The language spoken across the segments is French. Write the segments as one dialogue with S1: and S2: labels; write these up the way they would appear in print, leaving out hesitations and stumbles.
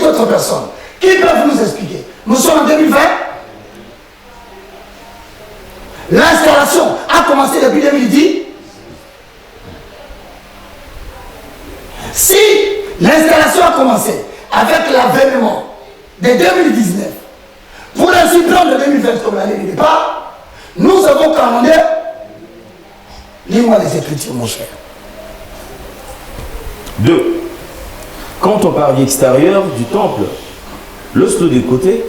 S1: autres personnes qui peuvent nous expliquer. Nous sommes en 2020. L'installation a commencé depuis 2010. Si l'installation a commencé avec l'avènement de 2019, pour ainsi prendre 2020 comme l'année de départ, nous avons commandé, lis-moi les Écritures, mon cher.
S2: 2. Quand on parle extérieur du temple, le sceau de côté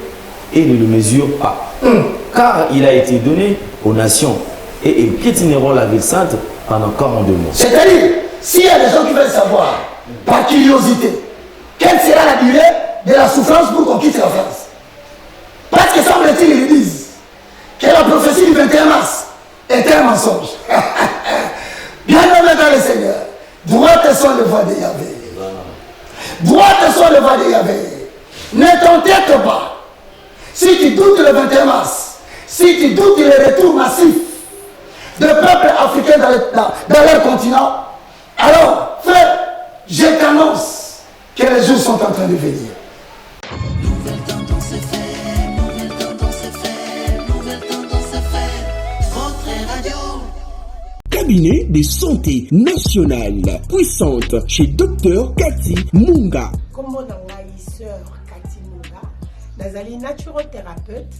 S2: et le mesure A. Car il a été donné aux nations et ils piétineront la ville sainte pendant 42 mois.
S1: C'est-à-dire, s'il y a des gens qui veulent savoir, par curiosité, quelle sera la durée de la souffrance pour qu'on quitte la France. Parce que semble-t-il, ils disent que la prophétie du 21 mars est un mensonge. Bien aimé dans le Seigneur, droite sont les voies de Yahvé. Droite sont les voies de Yahvé. Ne t'entête pas. Si tu doutes le 21 mars, si tu doutes le retour massif de peuples africains dans leur continent, alors, frère, je t'annonce que les jours sont en train de venir.
S3: Cabinet de santé nationale puissante chez Dr Cathy Munga.
S4: Comment sœur Cathy Munga, nazali naturothérapeute,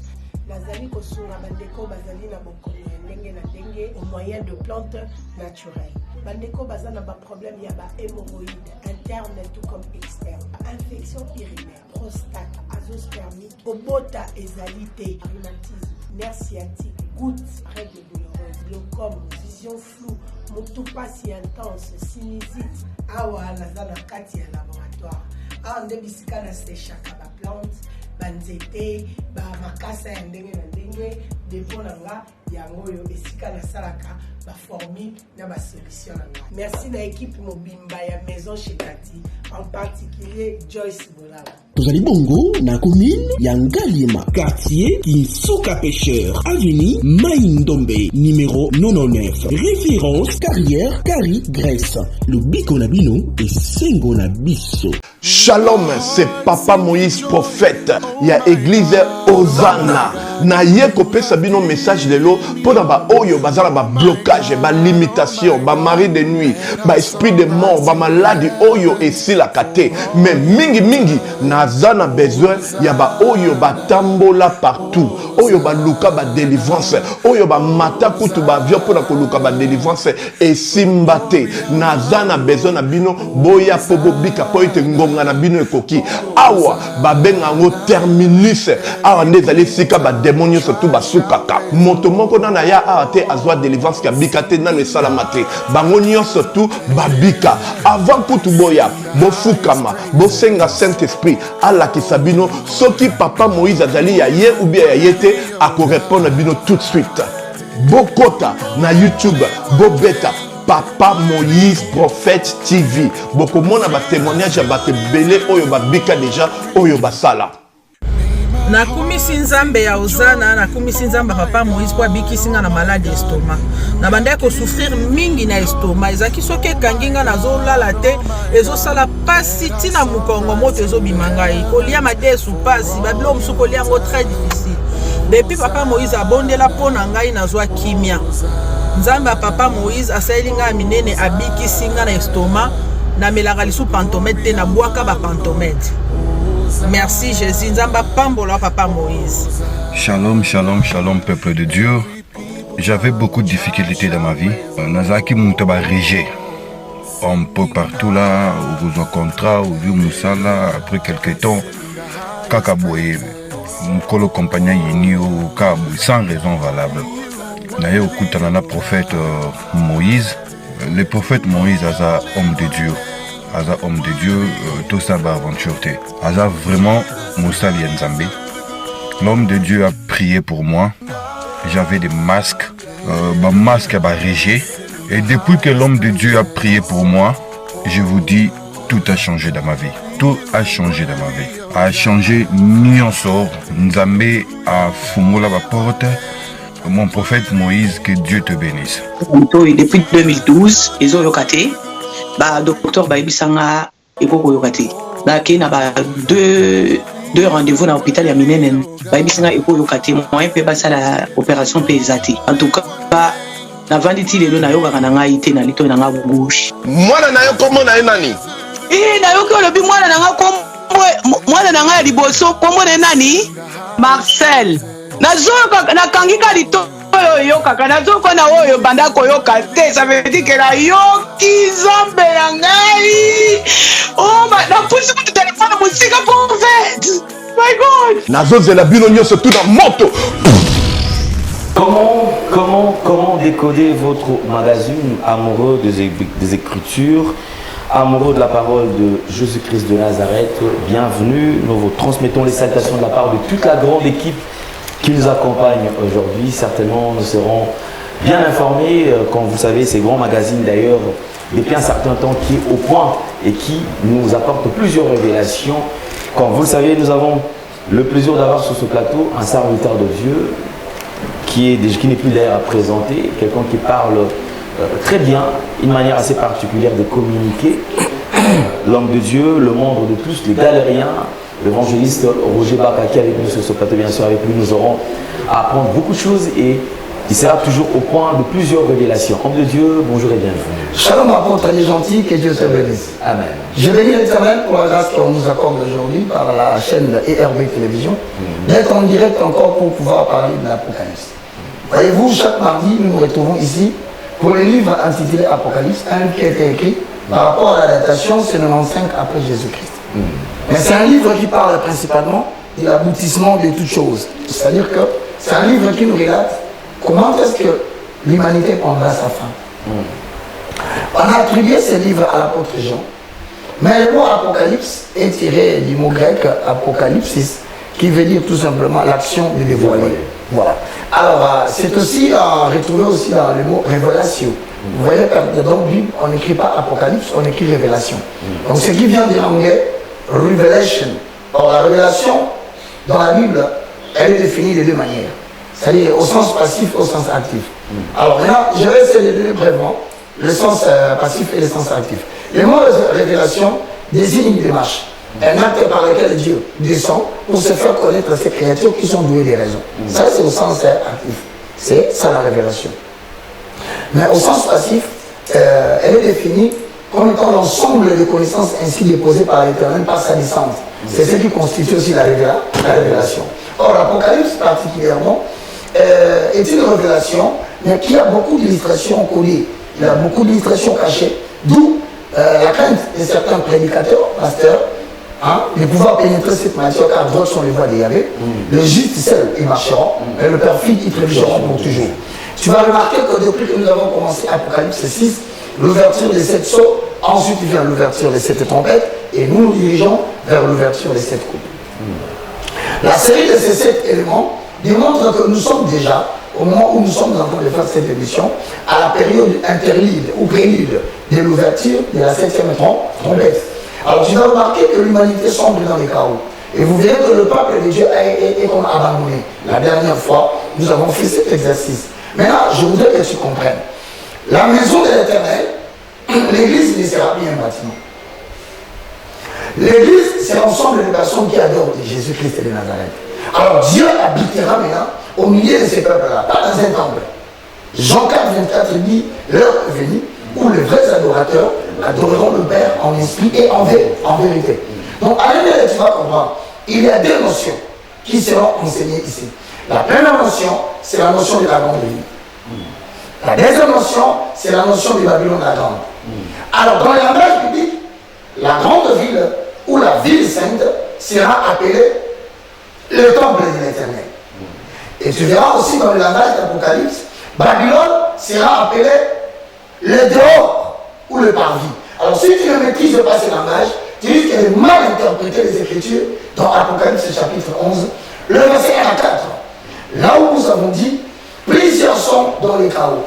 S4: nazali kosunga bandeko bazali na bokono ndenge na ndenge au moyen de plantes naturelles. Bandeko bazana ba problème ya ba hémorroïdes interne tout comme externe, infection urinaire, prostate, azoospermique, obota ezalité, rhumatisme, nerf sciatique, gouttes, règles douloureuses, glaucome, vision floue, motopathie intense, sinusite. Awa nazana kati ya laboratoire. Awa nde bisika na séchaka ba plante, banzete, ba makasa ya ndenge na ndenge, depo na nga yango yo esika na salaka ba formule na ba solution na nga. Merci na équipe mobimba ya maison chez Cathy, en particulier Joyce Bolala.
S3: Tozali bongo na commune ya Ngalima, quartier Kinsuka Pêcheur, avenue Maïndombe, numéro 99. Référence carrière Kari Grèce. Le biko na bino et sengo na biso.
S5: Shalom, c'est Papa Moïse prophète. Il y a église Hosanna. Na ye kopesa bino message de l'eau pour ba oyo bazala ba blocage, ba limitation, ba mari de nuit, ba esprit de mort, ba maladie oyo et si la kate. Mais mingi nazana besoin ya ba oyo ba tambola partout. Oyo ba luka ba délivrance, oyo ba mata kutu ba vio pour na luka ba délivrance et simbate. Nazana besoin na bino boya pobo bika po ite ngonga na bino ekoki. Awa ba benga ngo terminus. Awa ndezali sika ba démonios surtout basukaka moto moko na ya ate azwa délivrance ka bikate na ne salamate bangonio surtout babika avant kutu boya bofukama bosenga Saint Esprit ala kisabino soki Papa Moïse azali ya ye ou bien ya yete ako répondre bino tout de suite bokota na YouTube bobeta Papa Moïse prophète TV bokomona ba témoignage ba belé oyo babika déjà oyo basala.
S6: Nakumisi nzambe ya Hosanna, nakumisi nzambe Papa Moïse kwa bikisinga na malade estomac. Na banda ko souffrir mingi na estomac. Ezaki soke kanginga na zolala te, ezosala pasi tina mukongo moto ezobimanga e. Kolia madesu pasi, babilo musuko lia ngo très difficile. Depuis Papa Moïse abondela pona ngai nazwa kimia. Nzambe ya Papa Moïse asayelinga minene abikisinga na estomac, na melaka lisu pantomètre na bwaka ba pantomètre. Merci Jésus, Nzamba Pambola Papa Moïse.
S7: Shalom, shalom, shalom peuple de Dieu. J'avais beaucoup de difficultés dans ma vie. Nazaki Moutaba Régé. Un peu partout là, où vous en contrat, où vous Moussala, après quelques temps, Kakaboye, Mkolo compagnon Yini au Kabou, sans raison valable. D'ailleurs, au Koutanana prophète Moïse, le prophète Moïse a homme de Dieu. Aza homme de Dieu, tout ça va aventure. Aza vraiment Moussa Lienzambe. L'homme de Dieu a prié pour moi. J'avais des masques, ma masque a régé. Et depuis que l'homme de Dieu a prié pour moi, je vous dis, tout a changé dans ma vie. Tout a changé dans ma vie. A changé Nyonsor, Nzambe a fumé la porte. Mon prophète Moïse, que Dieu te bénisse.
S8: Depuis 2012, ils ont yokaté. Docteur Baibisanga Ekoko Yokate. nakei na deux rendez-vous na hôpital ya minene bayebisinga ekoyoka te moyen mpe basala opération mpe eza te. En tout cas navandi ti lelo nayokaka na ngai te na litoi na nga gauche.
S5: Mwana na yo kombo na ye nani?
S8: Nayoki olobi mwana na nga mwana na ngai ya liboso kombo na ye nani? Marcel. Nakangika litoi oyo kaka nazoka na oyo banda koyoka te, ça veut dire que nayoki nzambe na ngai. Oh napusi mutu telefone mosika prophète. My God.
S5: Nazozela bino nyonso tout na moto.
S2: Comment décoder votre magazine amoureux des Écritures, amoureux de la parole de Jésus-Christ de Nazareth? Bienvenue, nous vous transmettons les salutations de la part de toute la grande équipe qui nous accompagne aujourd'hui. Certainement, nous serons bien informés, comme vous savez, ces grands magazines d'ailleurs, depuis un certain temps, qui est au point et qui nous apporte plusieurs révélations. Comme vous le savez, nous avons le plaisir d'avoir sur ce plateau un serviteur de Dieu, qui n'est plus d'ailleurs à présenter, quelqu'un qui parle très bien, une manière assez particulière de communiquer. L'homme de Dieu, le membre de tous, les galériens, l'évangéliste Roger Bakaki avec nous sur ce plateau, bien sûr, avec lui nous aurons à apprendre beaucoup de choses et il sera toujours au point de plusieurs révélations. Homme de Dieu, bonjour et bienvenue.
S1: Shalom apôtre, les gentils, que Dieu te bénisse.
S2: Amen.
S1: Je bénis l'Éternel pour la grâce qu'on nous accorde aujourd'hui par la chaîne ERB Télévision, d'être en direct encore pour pouvoir parler de l'Apocalypse. Voyez-vous, chaque mardi, nous nous retrouvons ici pour le livre intitulé Apocalypse, qui a été écrit par rapport à la datation 95 après Jésus-Christ. Mais c'est un livre qui parle principalement de l'aboutissement de toutes choses. C'est-à-dire que c'est un livre qui nous relate comment est-ce que l'humanité prendra sa fin. On a attribué ce livre à l'apôtre Jean, mais le mot Apocalypse est tiré du mot grec apocalypsis, qui veut dire tout simplement l'action de dévoiler. Voilà. Alors, c'est aussi retrouvé aussi dans le mot révélation. Vous voyez que dans la Bible, on n'écrit pas Apocalypse, on écrit révélation. Donc, ce qui vient de l'anglais, revelation. Or, la révélation, dans la Bible, elle est définie de deux manières. C'est-à-dire au sens passif et au sens actif. Alors maintenant, je vais essayer de donner brièvement le sens passif et le sens actif. Le mot révélation désigne une démarche, un acte par lequel Dieu descend pour se faire connaître à ces créatures qui sont douées des raisons. Ça, c'est au sens actif. C'est ça la révélation. Mais au sens passif, elle est définie comme étant l'ensemble des connaissances ainsi déposées par l'Éternel par sa licence. C'est ce qui constitue aussi la révélation. Or, l'Apocalypse particulièrement est une révélation, mais qui a beaucoup d'illustrations collées. Il y a beaucoup d'illustrations cachées, d'où la crainte de certains prédicateurs, pasteurs, de pouvoir pénétrer cette matière, car d'autres sont les voies de Yahvé. Le juste seul, ils marcheront, et le perfide, ils trébucheront pour toujours. Tu vas remarquer que depuis que nous avons commencé Apocalypse 6, l'ouverture des 7 sceaux, ensuite vient l'ouverture des 7 trompettes, et nous nous dirigeons vers l'ouverture des 7 coupes. La série de ces 7 éléments démontre que nous sommes déjà, au moment où nous sommes en train de faire cette émission, à la période interlude ou prélude de l'ouverture de la 7e trompette. Alors tu vas remarquer que l'humanité sombre dans les chaos. Et vous verrez que le peuple de Dieu est comme abandonné. La dernière fois, nous avons fait cet exercice. Maintenant, je voudrais que tu comprennes. La maison de l'Éternel, l'église ne sera plus un bâtiment. L'église, c'est l'ensemble des personnes qui adorent Jésus-Christ de Nazareth. Alors Dieu habitera maintenant au milieu de ces peuples-là, pas dans un temple. Jean 4, 24 dit, l'heure est venue où les vrais adorateurs adoreront le Père en esprit et en vérité. Donc à l'intérieur, tu vas comprendre, il y a deux notions qui seront enseignées ici. La première notion, c'est la notion de la grande ville. La deuxième notion, c'est la notion de Babylone la grande. Alors dans le langage biblique, la grande ville ou la ville sainte sera appelée le temple de l'Éternel. Et tu verras aussi dans le langage d'Apocalypse, Babylone sera appelée le dehors ou le parvis. Alors si tu ne maîtrises pas ce langage, tu risques de mal interpréter les Écritures dans Apocalypse chapitre 11, le verset 1 à 4. Là où nous avons dit, plusieurs sont dans les chaos.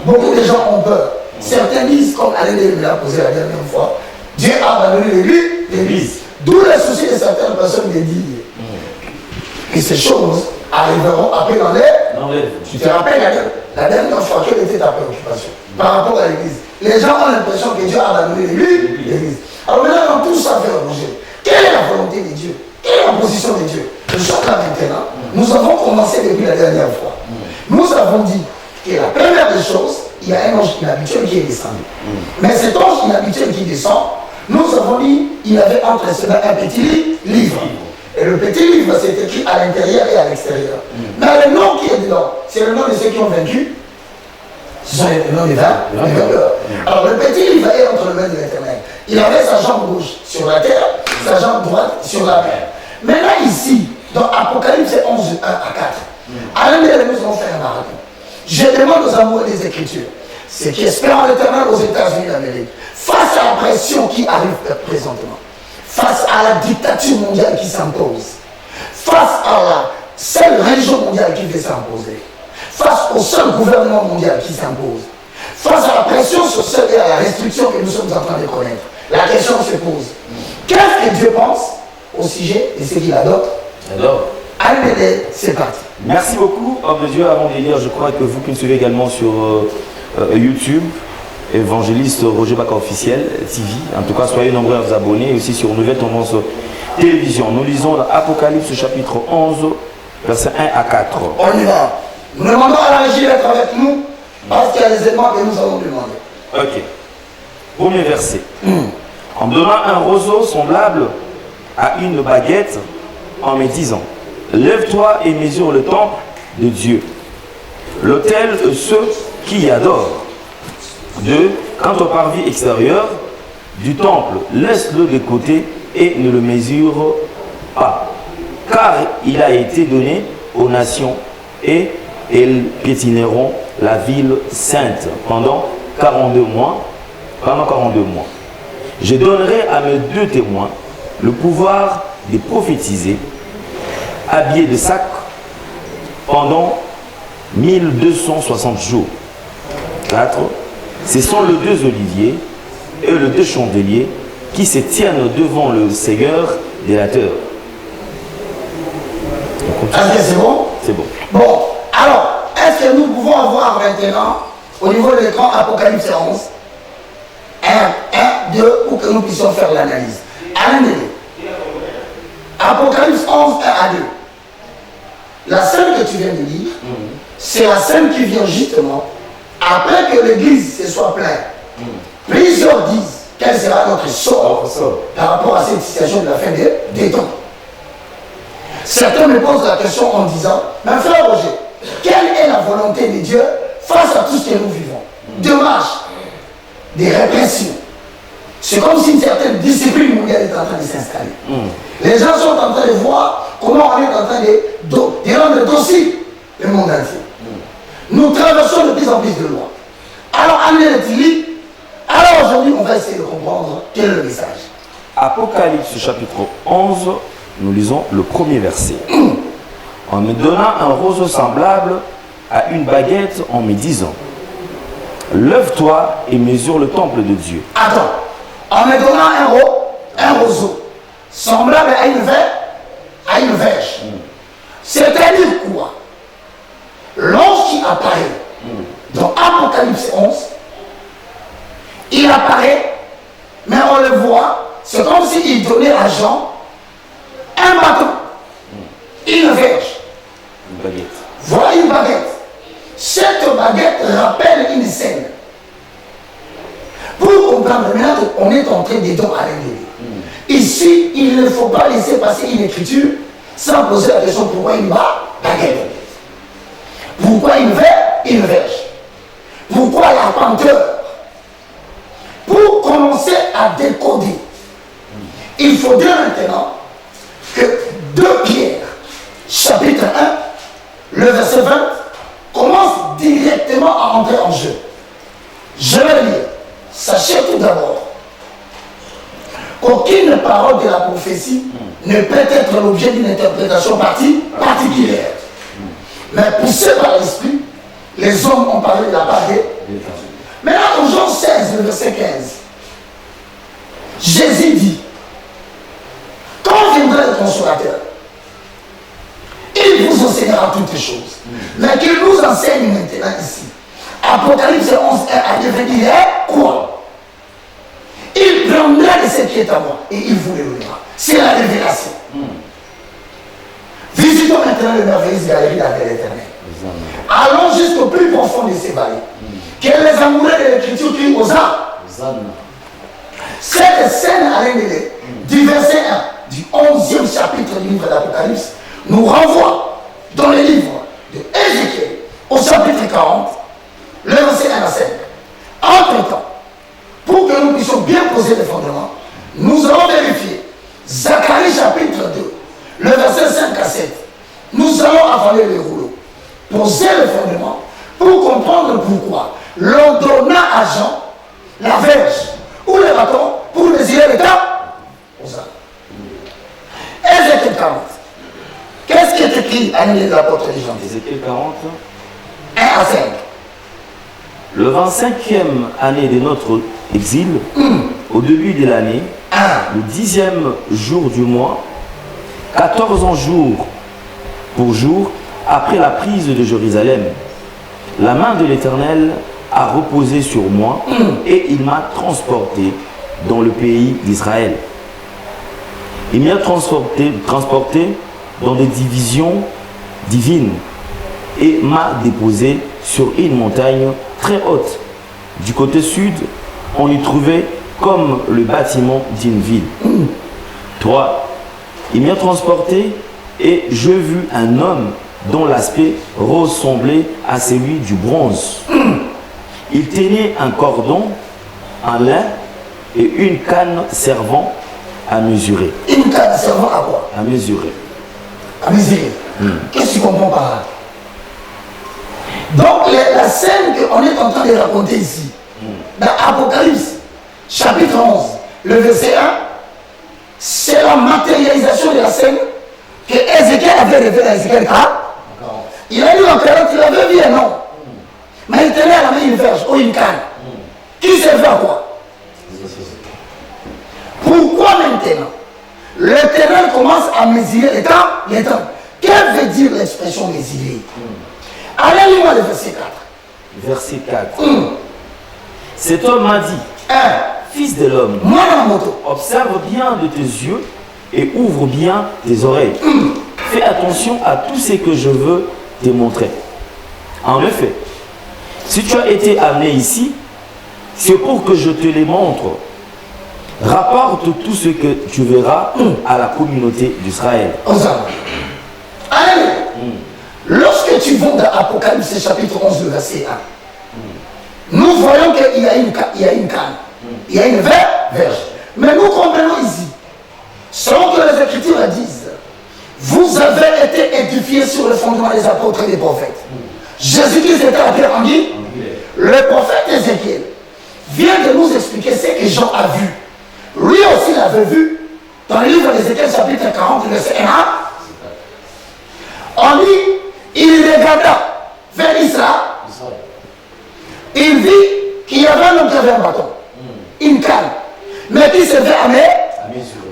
S1: Beaucoup de gens ont peur. Certains disent, comme Alain me l'a posé la dernière fois, Dieu a abandonné l'Église. D'où le souci de certaines personnes de dire que ces choses arriveront après dans les... Tu te rappelles la dernière fois, quelle était ta préoccupation par rapport à l'Église? Les gens ont l'impression que Dieu a abandonné l'Église. Alors maintenant, tout ça fait bouger. Quel la volonté de Dieu? Quelle est la position de Dieu? Jusqu'à maintenant, nous avons commencé depuis la dernière fois. Nous avons dit que la première des choses, il y a un ange inhabituel qui est descendu. Mais cet ange inhabituel qui descend, nous avons dit qu'il y avait entre cela un petit livre. Et le petit livre, c'est écrit à l'intérieur et à l'extérieur. Mais le nom qui est dedans, c'est le nom de ceux qui ont vaincu. C'est le nom des vainqueurs. Alors le petit livre est entre les mains de l'Éternel. Il avait sa jambe gauche sur la terre, sa jambe droite sur la mer. Maintenant ici, dans Apocalypse 11, 1 à 4, à l'un des nous allons faire un marathon. Je demande aux amoureux des Écritures, ceux qui espèrent en l'Éternel aux États-Unis d'Amérique, face à la pression qui arrive présentement, face à la dictature mondiale qui s'impose, face à la seule religion mondiale qui veut s'imposer, face au seul gouvernement mondial qui s'impose, face à la pression sociale et à la restriction que nous sommes en train de connaître, la question se pose. Qu'est-ce que Dieu pense au sujet de ce qu'il adopte? Allez, c'est parti.
S2: Merci beaucoup, homme de Dieu. Avant de lire, je crois que vous qui me suivez également sur YouTube, évangéliste Roger Baka officiel TV. En tout cas, soyez nombreux à vous abonner. Et aussi sur Nouvelle Tendance Télévision. Nous lisons l'Apocalypse chapitre 11, versets 1 à 4.
S1: On y va. Nous demandons à la régie d'être avec nous parce qu'il y a des éléments que nous allons demander.
S2: Ok. Premier verset. En me donnant un roseau semblable à une baguette, en me disant: lève-toi et mesure le temple de Dieu, l'autel de ceux qui y adorent. 2. Quant au parvis extérieur du temple, laisse-le de côté et ne le mesure pas, car il a été donné aux nations et elles piétineront la ville sainte pendant 42 mois. Je donnerai à mes 2 témoins le pouvoir de prophétiser, habillés de sac pendant 1260 jours. 4. Ce sont les 2 oliviers et les 2 chandeliers qui se tiennent devant le Seigneur délateur.
S1: Est-ce que c'est bon?
S2: C'est bon.
S1: Bon, alors, est-ce que nous pouvons avoir maintenant, au niveau de l'écran, Apocalypse 11, 1, 2, pour que nous puissions faire l'analyse. Allez, Apocalypse 11, 1 à 2. La scène que tu viens de lire, c'est la scène qui vient justement après que l'église se soit pleine. Plusieurs disent quel sera notre sort par rapport à cette situation de la fin des temps. Certains me posent la question en disant: mais frère Roger, quelle est la volonté de Dieu face à tout ce que nous vivons? Des marches, des répressions. C'est comme si une certaine discipline mondiale est en train de s'installer. Les gens sont en train de voir comment on est en train de rendre docile le monde entier. Nous traversons de plus en plus de lois. Alors, alors aujourd'hui, on va essayer de comprendre quel est le message.
S2: Apocalypse chapitre 11, nous lisons le premier verset. En me donnant un roseau semblable à une baguette, en me disant: lève-toi et mesure le temple de Dieu.
S1: Attends, en me donnant un roseau semblable à une verge. C'est-à-dire quoi? L'ange qui apparaît dans Apocalypse 11, il apparaît, mais on le voit, c'est comme s'il donnait à Jean un bâton, une verge.
S2: Une baguette.
S1: Voilà une baguette. Cette baguette rappelle une scène. Pour comprendre, maintenant on est en train de à l'ennemi. Ici, il ne faut pas laisser passer une écriture sans poser la question: pourquoi une baguette? Pourquoi une verge? Pourquoi l'arpenteur? Pour commencer à décoder, il faut dire maintenant que 2 Pierre, chapitre 1, le verset 20, commence directement à entrer en jeu. Je vais lire. Sachez tout d'abord qu'aucune parole de la prophétie ne peut être l'objet d'une interprétation particulière. Mais poussé par l'esprit, les hommes ont parlé de la part des... Maintenant, dans Jean 16, le verset 15, Jésus dit: quand viendra le consolateur, il vous enseignera toutes les choses. Mais qu'il nous enseigne maintenant ici. Apocalypse 11, 1 à 2, il est quoi? Il prendra de ce qui est à moi et il vous le donnera. c'est la révélation. Visitons maintenant les merveilleuses galeries de l'Éternel. Allons jusqu'au plus profond de ces vallées. Que les amoureux de l'écriture crient aux âmes. Cette scène à l'ennemi, du verset 1 du 11e chapitre du livre d'Apocalypse, nous renvoie dans le livre de Ézéchiel au chapitre 40, le verset 1 à 5. Entre-temps, pour que nous puissions bien poser les fondements, nous allons vérifier Zacharie chapitre 2, le verset 5 à 7. Nous allons avaler le rouleau, poser le fondement pour comprendre pourquoi l'on donna à Jean la verge ou le bâton pour mesurer le temps aux âmes. Ézéchiel 40. Qu'est-ce qui est écrit à l'année de l'apôtre Jean?
S2: Ézéchiel 40.
S1: 1 à 5.
S2: Le 25e année de notre exil, au début de l'année, le 10e jour du mois, 14 jours pour jour, après la prise de Jérusalem, la main de l'Éternel a reposé sur moi et il m'a transporté dans le pays d'Israël. Il m'a transporté dans des divisions divines et m'a déposé sur une montagne très haute. Du côté sud, on y trouvait comme le bâtiment d'une ville. 3. Il m'a transporté et je vis un homme dont l'aspect ressemblait à celui du bronze. Il tenait un cordon en lin et une canne servant à mesurer.
S1: Une canne servant à quoi?
S2: À mesurer.
S1: À mesurer. Qu'est-ce que tu comprends par là? Donc la scène qu'on est en train de raconter ici, dans Apocalypse, chapitre 11, le verset 1, c'est la matérialisation de la scène que Ézéchiel avait révélée à Ézéchiel 40. Il a lu en 40, il avait vu un homme. Mais il tenait à la main une verge ou une canne. Qui servait à quoi? Pourquoi maintenant l'Éternel commence à mesurer les temps? Que veut dire l'expression mesurer? Allez, lis-moi le verset 4.
S2: Verset 4. Cet homme m'a dit, fils de l'homme, observe bien de tes yeux et ouvre bien tes oreilles. Fais attention à tout ce que je veux te montrer. En effet, si tu as été amené ici, c'est pour que je te les montre. Rapporte tout ce que tu verras à la communauté d'Israël.
S1: Allez, lorsque tu vas dans Apocalypse chapitre 11, le verset 1, nous voyons qu'il y a une canne, il y a une verge. Mais nous comprenons ici, selon que les Écritures disent, vous avez été édifiés sur le fondement des apôtres et des prophètes. Jésus-Christ était appelé en Guy. Le prophète Ézéchiel vient de nous expliquer ce que Jean a vu. Lui aussi l'avait vu dans le livre d'Ézéchiel chapitre 40, verset 1. On dit, il regarda vers Israël. Il vit qu'il y avait un homme qui avait un bâton, une canne, mais qui servait à mesurer.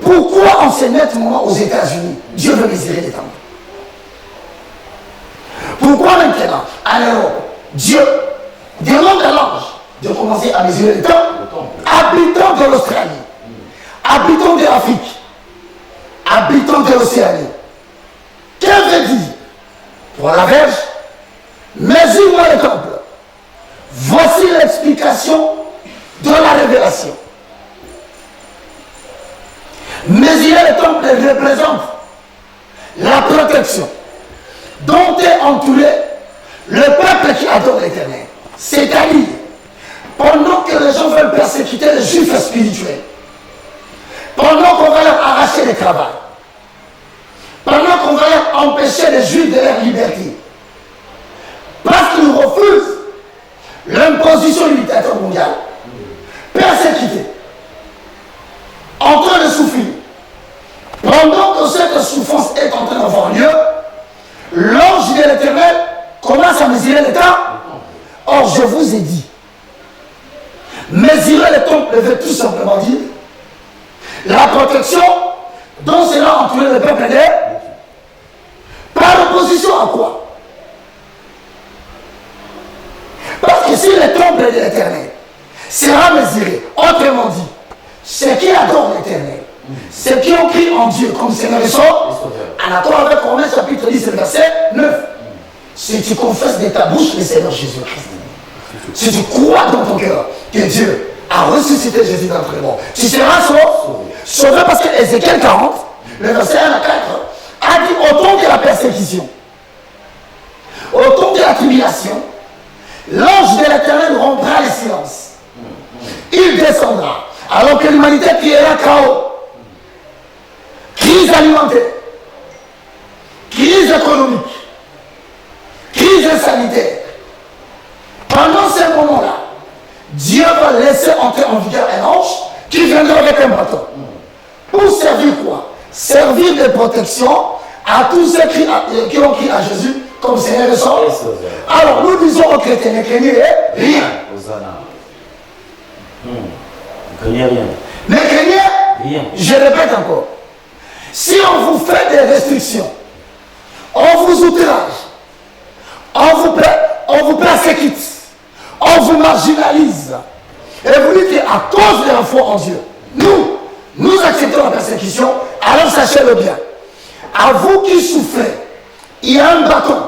S1: Pourquoi en ce net moment aux États-Unis, Dieu veut mesurer les temples? Pourquoi maintenant, en Europe, Dieu demande à l'ange de commencer à mesurer les temples? Habitants de l'Australie, habitants de l'Afrique, habitants de l'Océanie. Que veut dire pour la verge? Mesure-moi le temple. Voici l'explication de la révélation. Mesurer le temple représente la protection dont est entouré le peuple qui adore l'Éternel. C'est-à-dire, pendant que les gens veulent persécuter les juifs spirituels, pendant qu'on va leur arracher les cravates, pendant qu'on va leur empêcher les juifs de leur liberté, parce qu'ils refusent l'imposition du dictateur mondial, persécutés, en train de souffrir. Pendant que cette souffrance est en train d'avoir lieu, l'ange de l'Éternel commence à mesurer le temps. Or, je vous ai dit, mesurer le temple veut tout simplement dire la protection dont cela entouré le peuple d'Israël. Par opposition à quoi? Parce que si le temple de l'Éternel sera mesuré, autrement dit, ceux qui adorent l'Éternel, ceux qui ont cru en Dieu comme Seigneur et Sauveur, en accord avec Romains chapitre 10, verset 9. Si tu confesses de ta bouche le Seigneur Jésus-Christ, si tu crois dans ton cœur que Dieu a ressuscité Jésus d'entre les morts, tu seras sauvé parce que Ézéchiel 40, le verset 1 à 4, a dit autant que la persécution, autant que la tribulation, l'ange de l'Éternel rompra le silence. Il descendra alors que l'humanité criera chaos, crise alimentaire, crise économique, crise sanitaire. Pendant ces moments-là, Dieu va laisser entrer en vigueur un ange qui viendra avec un bâton. Pour servir quoi? Servir de protection à tous ceux qui ont crié à Jésus comme Seigneur et Sauveur. Alors nous disons aux chrétiens, ne craignez rien.
S2: Ne craignez rien.
S1: Ne craignez
S2: rien.
S1: Je répète encore. Si on vous fait des restrictions, on vous outrage, on vous persécute, on vous marginalise, et vous dites qu'à cause de la foi en Dieu, nous acceptons la persécution, alors sachez-le bien. À vous qui souffrez, il y a un bâton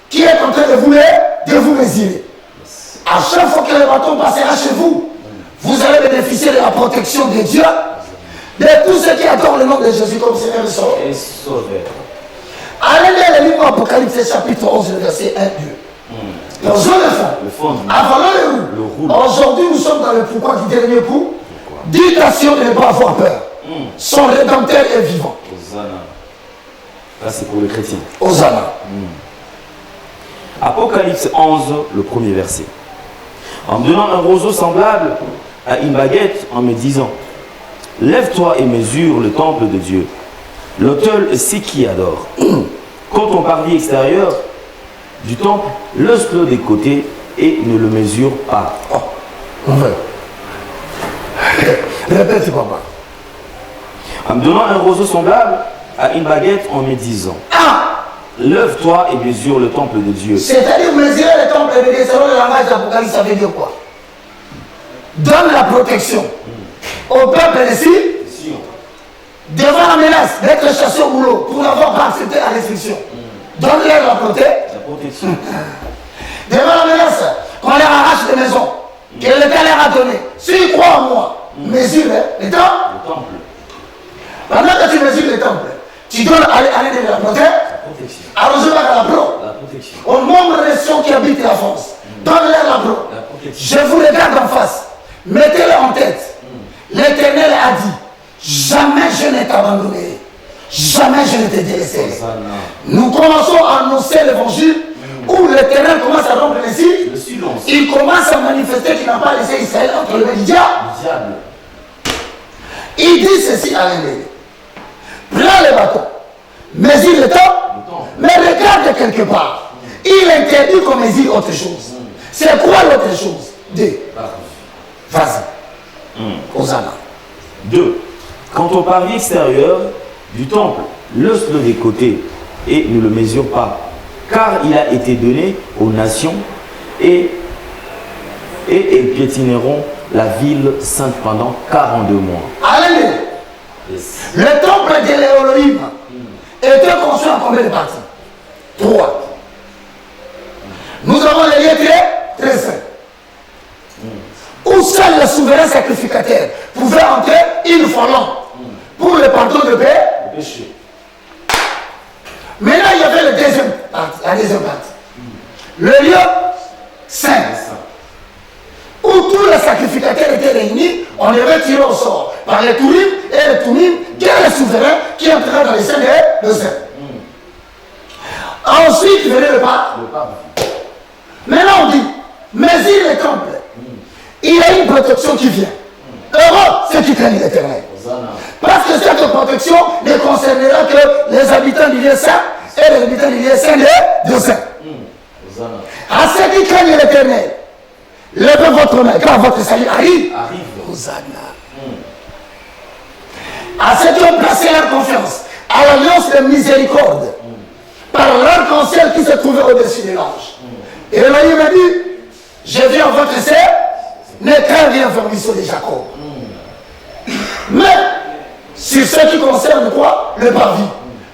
S1: qui est en train de vous résiler. À chaque fois que le bâton passera chez vous, vous allez bénéficier de la protection de Dieu, de tous ceux qui adorent le nom de Jésus comme Seigneur et Sauveur. Allez lire le livre Apocalypse chapitre 11, verset 1 2. Dans le fond, avalons le roux. Aujourd'hui, nous sommes dans le pourquoi du dernier coup. Dites à Sion de ne pas avoir peur. Son rédempteur est vivant.
S2: Hosanna. Là, c'est pour les chrétiens.
S1: Hosanna.
S2: Apocalypse 11, le premier verset. En me donnant un roseau semblable à une baguette, en me disant: lève-toi et mesure le temple de Dieu, l'autel c'est qui adore. Quand on parvis extérieur du temple, loge-le des côtés et ne le mesure pas.
S1: Répète, papa.
S2: En me donnant un roseau semblable à une baguette, en me disant: lève-toi et mesure le temple de Dieu.
S1: C'est-à-dire mesurer le temple de Dieu, selon le langage d'Apocalypse, ça veut dire quoi? Donne la protection au peuple ici, devant la menace d'être chassé au boulot pour n'avoir pas accepté la restriction. Donne-leur la protection. Devant la menace qu'on leur arrache des maisons, que l'État leur a donné. S'ils croient en moi, mesure le temple. Pendant que tu mesures le temple, tu donnes à l'aide de la protection. Arrosez par la pro. Au nombre de nations qui habitent la France, donne-leur la pro. Je vous regarde en face. Mettez-le en tête. L'Éternel a dit: jamais je ne t'abandonnerai. Jamais je ne te délaisserai. Nous commençons à annoncer l'évangile où l'Éternel commence à rompre les cils. Il commence à manifester qu'il n'a pas laissé Israël entre les mains du diable. Il dit ceci à l'ennemi: prends le bâton, mesure le temps, mais regarde quelque part. Il interdit qu'on mesure autre chose. C'est quoi l'autre chose? Vas-y. Hosanna.
S2: 2. Quand on parvient extérieur du temple, loge-le des côtés et ne le mesure pas, car il a été donné aux nations et elles piétineront la ville sainte pendant 42 mois.
S1: Alléluia. Le temple de l'Élohim était construit en combien de parties? 3. Nous avons les lieux très saints, où seul le souverain sacrificateur pouvait entrer une fois l'an pour le pardon de péché. Maintenant, il y avait la deuxième partie. Le lieu saint, où tous les sacrificateurs étaient réunis, on devait tirer au sort par les tourim et les toumim, qui est le souverain qui entrera dans les saints de saints. Ensuite, venait le pape. Maintenant, on dit: mesure les temples. Il y a une protection qui vient. Heureux ceux qui craignent l'Éternel. Parce que cette protection ne concernera que les habitants du lieu saint et les habitants du lieu saint de saint. À ceux qui craignent l'Éternel, levez votre main, car votre salut arrive. Hosanna. À ceux qui ont placé leur confiance à l'alliance de miséricorde, par l'arc-en-ciel qui se trouvait au-dessus de l'ange. Et Elohim a dit: je viens en votre sein, ne crains rien, vermisseau de Jacob. Mais sur ce qui concerne quoi? Le parvis.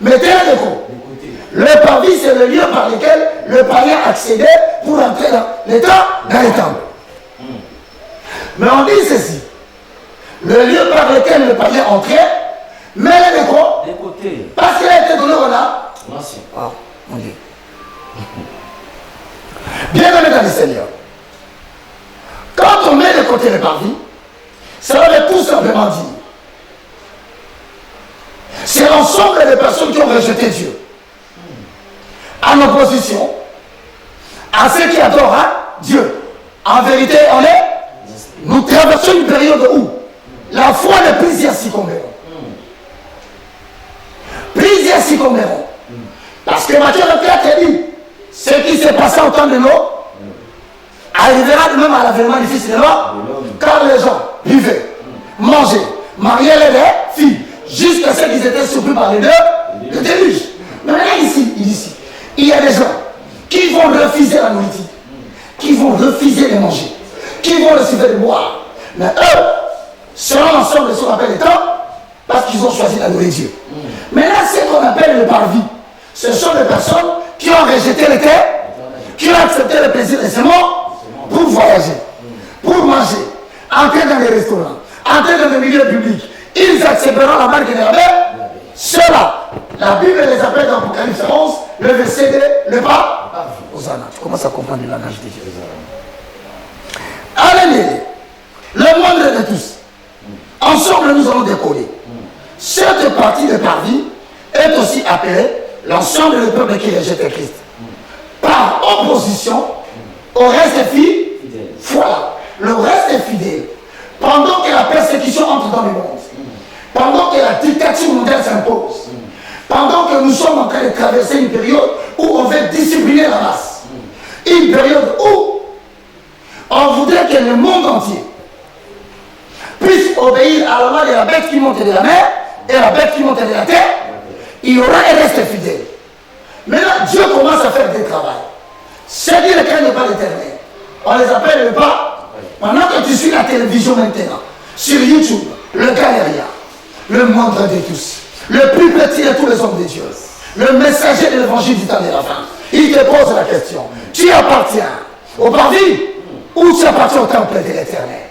S1: Mettez-le de côté. Le parvis, c'est le lieu par lequel le païen accédait pour entrer dans les temples. Mais on dit ceci. Le lieu par lequel le païen entrait, mets-le de côté. Parce qu'il a été donné au là. Ah, mon Dieu. Bienvenue dans le Seigneur. Quand on met de côté le parvis, ça veut tout simplement dire c'est l'ensemble des personnes qui ont rejeté Dieu. En opposition à ceux qui adorent Dieu. En vérité, nous traversons une période où la foi de plusieurs s'icomberont. Plusieurs s'icomberont. Parce que Matthieu 24 dit, ce qui s'est passé au temps de l'eau arrivera de même à l'avènement du Fils de l'homme, car les gens vivaient, mangeaient, mariaient les filles, jusqu'à ce qu'ils étaient surpris par les deux, le déluge. Mais maintenant ici, il y a des gens qui vont refuser la nourriture, qui vont refuser de manger, qui vont refuser de boire. Mais eux seront l'ensemble de ce qu'on appelle les temps, parce qu'ils ont choisi la nourriture. Maintenant, ce qu'on appelle le parvis, ce sont des personnes qui ont rejeté le terre, qui ont accepté le plaisir de ce monde pour voyager, pour manger, entrer dans les restaurants, entrer dans les milieux publics. Ils accepteront la marque de la mer. Cela, la Bible les appelle dans Apocalypse 11, le verset 2, le pas. Hosanna, tu commences à comprendre le langage de Dieu. Alléluia. Le moindre de tous. Ensemble, nous allons décoller. Cette partie de parvis est aussi appelée l'ensemble du peuple qui rejette Christ. Par opposition au reste fidèle. Voilà. Le reste est fidèle. Pendant que la persécution entre dans le monde, pendant que la dictature mondiale s'impose, pendant que nous sommes en train de traverser une période où on veut discipliner la masse, une période où on voudrait que le monde entier puisse obéir à la loi de la bête qui monte de la mer et la bête qui monte de la terre, il y aura un reste fidèle. Maintenant, Dieu commence à faire des travaux. Ceux qui ne craignent pas l'éternel, on les appelle le pas. Pendant que tu suis la télévision maintenant, sur YouTube, le Galeria, le moindre de tous, le plus petit de tous les hommes de Dieu, le messager de l'évangile du temps de la fin, il te pose la question, tu appartiens au parvis ou tu appartiens au temple de l'éternel?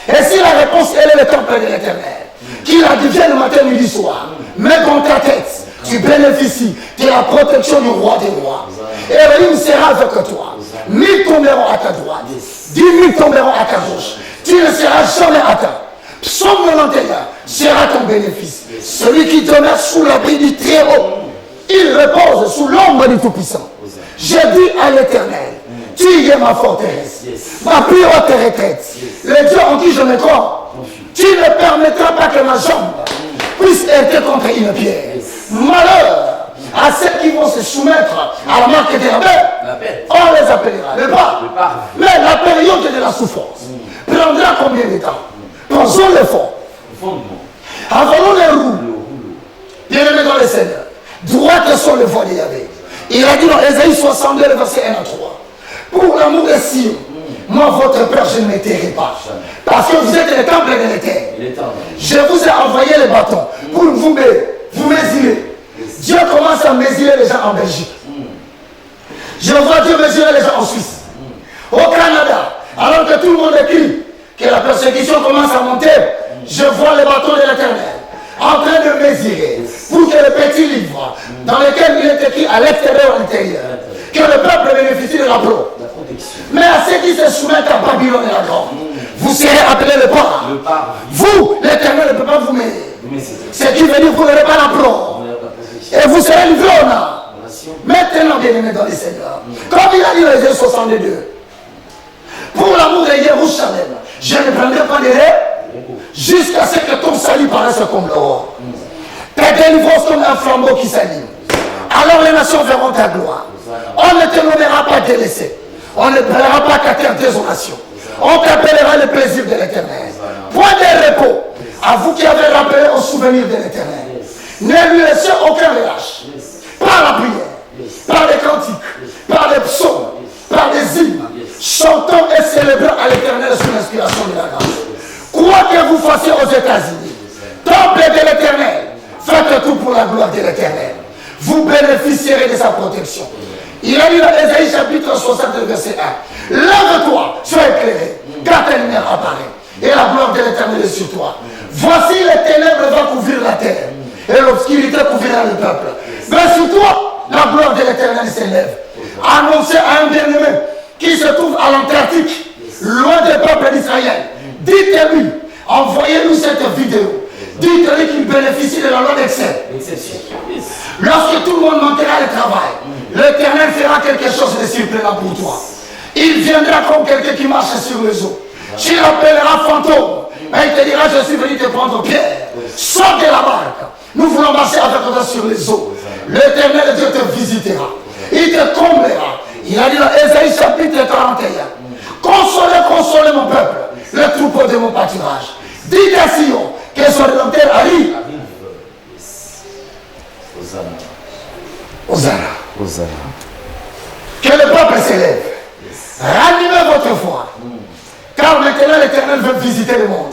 S1: Et si la réponse elle est le temple de l'éternel, qu'il advient le matin, midi, soir, mets dans ta tête, tu bénéficies de la protection du roi des rois. Et il sera avec toi. 1000 tomberont à ta droite, 10 000 tomberont à ta gauche. Tu ne seras jamais atteint. Psaume 91 sera ton bénéfice. Celui qui demeure sous l'abri du Très-Haut, il repose sous l'ombre du Tout-Puissant. J'ai dit à l'Éternel, tu es ma forteresse, ma plus haute retraite. Le Dieu en qui je me crois, tu ne permettras pas que ma jambe puisse être contre une pierre. Malheur à ceux qui vont se soumettre à la marque de la bête, on les appellera le pas. Mais la période de la souffrance prendra combien de temps? Pensons l'effort. Avons-nous les roues? Bien-aimés dans le Seigneur, droite sont les voies de Yahvé. Il a dit dans Ésaïe 62, le verset 1 à 3. Pour l'amour de Sion, moi, votre Père, je ne m'étairai pas. Parce que vous êtes le temple de l'Éternel. Je vous ai envoyé les bâtons pour vous mesurer. Dieu commence à mesurer les gens en Belgique. Je vois Dieu mesurer les gens en Suisse. Au Canada, alors que tout le monde écrit que la persécution commence à monter, je vois les bâtons de l'Éternel en train de mesurer pour que le petit livre dans lequel il est écrit à l'extérieur et à l'intérieur, que le peuple bénéficie de la protection. Mais à ceux qui se soumettent à Babylone et la grande, vous serez appelés le pas. Vous, l'Éternel ne peut pas vous mêler. Ce qui veut dire que vous n'aurez pas la pro. Et vous serez livrés au nom. Maintenant, bien-aimés dans les Seigneurs, comme il a dit dans Ésaïe 62, pour l'amour de Jérusalem, je ne prendrai pas de rêve jusqu'à ce que ton salut paraisse comme l'or. Ta délivrance comme un flambeau qui s'allume. Alors les nations verront ta gloire. On ne te nommera pas délaissé. On ne plaira pas qu'à terre désolation. On t'appellera le plaisir de l'Éternel. Point de repos à vous qui avez rappelé au souvenir de l'Éternel. Ne lui laissez aucun relâche. Par la prière, par les cantiques, par les psaumes, par les hymnes, chantons et célébrons à l'Éternel sous l'inspiration de la grâce. Quoi que vous fassiez aux États-Unis, tant Temple de l'Éternel, faites tout pour la gloire de l'Éternel. Vous bénéficierez de sa protection. Il a dit dans Ésaïe chapitre 62, verset 1. Lève-toi, sois éclairé, car ta lumière apparaît. Et la gloire de l'Éternel est sur toi. Voici les ténèbres vont couvrir la terre. Et l'obscurité couvrira le peuple. Mais sur toi, la gloire de l'Éternel s'élève. Annoncez à un bien-aimé qui se trouve à l'Antarctique, loin des peuples d'Israël. Dites-lui, envoyez-nous cette vidéo. Dites-lui qu'il bénéficie de la loi d'excès. Lorsque tout le monde manquera le travail, l'Éternel fera quelque chose de surprenant pour toi. Il viendra comme quelqu'un qui marche sur les eaux. Tu l'appelleras fantôme. Et il te dira, je suis venu te prendre pierre. Sors de la barque. Nous voulons marcher avec toi sur les eaux. L'Éternel Dieu te visitera. Il te comblera. Il a dit dans Ésaïe chapitre 41. Consolez, consolez mon peuple, le troupeau de mon pâturage. Dites à Sion que son rédempteur arrive. Hosanna. Que le peuple s'élève. Ranimez votre foi. Car maintenant l'Éternel veut visiter le monde.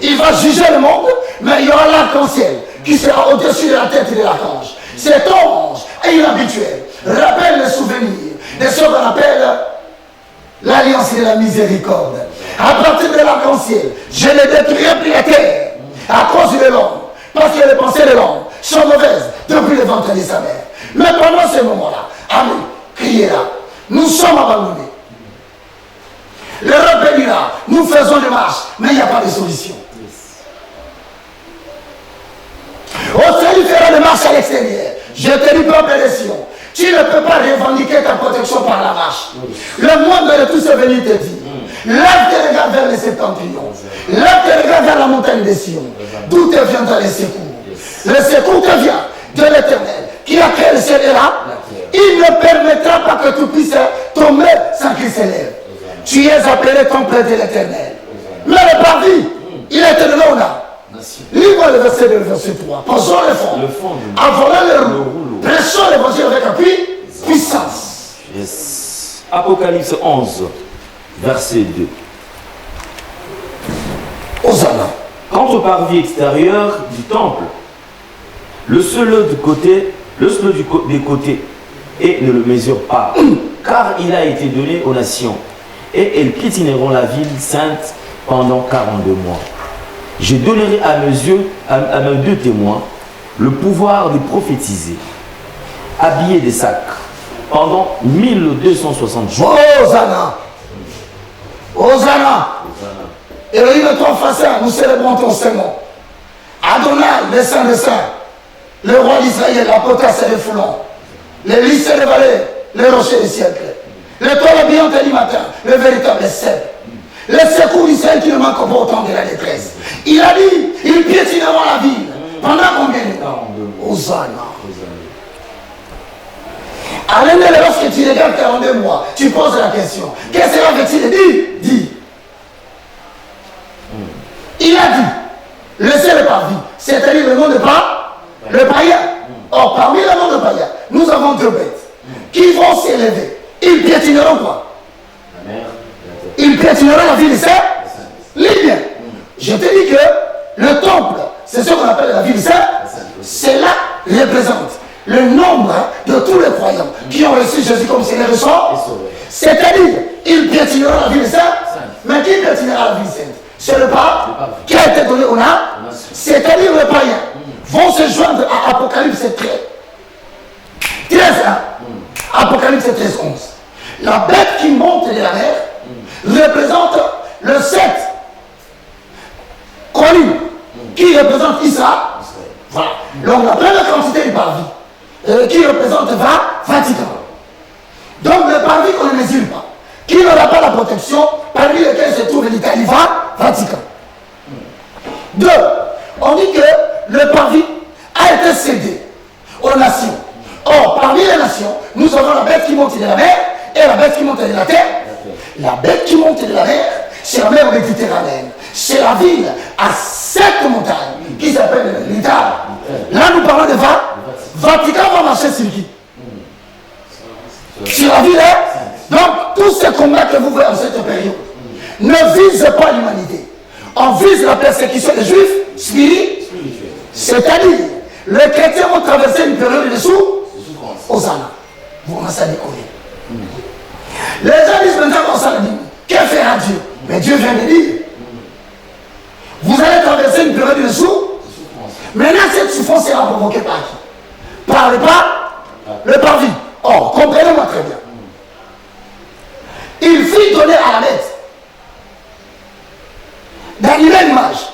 S1: Il va juger le monde, mais il y aura l'arc-en-ciel qui sera au-dessus de la tête de l'archange. Cet ange est inhabituel. Rappelle les souvenirs de ce qu'on appelle l'alliance de la miséricorde. À partir de l'arc-en-ciel, je ne détruirai plus la terre à cause de l'homme. Parce que les pensées de l'homme sont mauvaises depuis le ventre de sa mère. Mais pendant ce moment-là, Amen criera. Nous sommes abandonnés. L'Europe dira, nous faisons des marches, mais il n'y a pas de solution. Australie fera des marches à l'extérieur. Je te dis, peuple de Sion, tu ne peux pas revendiquer ta protection par la marche. Le monde de tous ces venus te dit, lève tes regards vers les septentrions, lève tes regards vers la montagne de Sion, d'où te viendra le secours. Le secours te vient de l'Éternel, qui a créé le ciel et là. Il ne permettra pas que tu puisses tomber sans qu'il s'élève. Tu es appelé temple de l'Éternel. Mais le parvis, il est donné au là. Lis-moi le verset 2, le verset 3. Posons le fond. Avalons le rouleau. Prêchons l'évangile avec appui, puissance.
S2: Yes. Apocalypse 11, verset 2.
S1: Hosanna.
S2: Quant au parvis extérieur du temple, le seul des côtés, et ne le mesure pas, car il a été donné aux nations, et elles piétineront la ville sainte pendant 42 mois. Je donnerai à mes deux témoins le pouvoir de prophétiser, habillés de sacs, pendant 1260 jours.
S1: Hosanna. Hosanna. Elohim de ton facin, nous célébrons ton serment. Adonai, le Saint des Saints, le roi d'Israël, la potasse et les foulons, les lys et les vallées, les rochers des siècles, l'étoile brillante du matin, le véritable cèpe, le secours d'Israël qui ne manque pas autant de la détresse. Il a dit, ils piétineront la ville. Pendant combien de temps? Hosanna. Alain, lorsque tu regardes 42 mois, tu poses la question, qu'est-ce que cela veut-il dire? Dis. Il a dit, laissez le parvis, c'est-à-dire le nom de le païen. Or, parmi le nom de païen, nous avons deux bêtes qui vont s'élever. Ils piétineront quoi? Ils piétineront la ville sainte. Lis bien. Je te dis que le temple, c'est ce qu'on appelle la ville sainte. Cela représente le nombre de tous les croyants qui ont reçu Jésus comme Seigneur et Sauveur. C'est-à-dire, ils piétineront la ville sainte. Mais qui piétinera la ville sainte? C'est le pape qui a été donné au nom. C'est-à-dire les païens vont se joindre à Apocalypse 13. Apocalypse 13, 11. La bête qui monte de la mer représente le 7 colline qui représente Israël. Voilà. Donc la première quantité du parvis qui représente Vatican. Donc le parvis qu'on ne mesure pas, qui n'aura pas la protection, parmi lesquels se trouve l'Italie, Vatican. 2. On dit que le parvis a été cédé aux nations. Or, parmi les nations, nous avons la bête qui monte de la mer et la bête qui monte de la terre. La bête qui monte de la mer, c'est la mer Méditerranéenne. C'est la ville à 7 montagnes qui s'appelle l'Italie. Là, nous parlons de Vatican va marcher sur qui? Sur la ville. Donc, tous ces combats que vous voyez en cette période ne visent pas l'humanité. On vise la persécution des Juifs spirituels. C'est-à-dire, les chrétiens ont traversé une période de souffrance. Hosanna. Vous commencez à découvrir. Les gens disent maintenant qu'on s'en dit, que fera Dieu? Mais Dieu vient de dire. Vous allez traverser une période de souffrance. Maintenant, cette souffrance sera provoquée par qui? Par le parvis. Or, comprenez-moi très bien. Il fit donner à la bête d'animer l'image.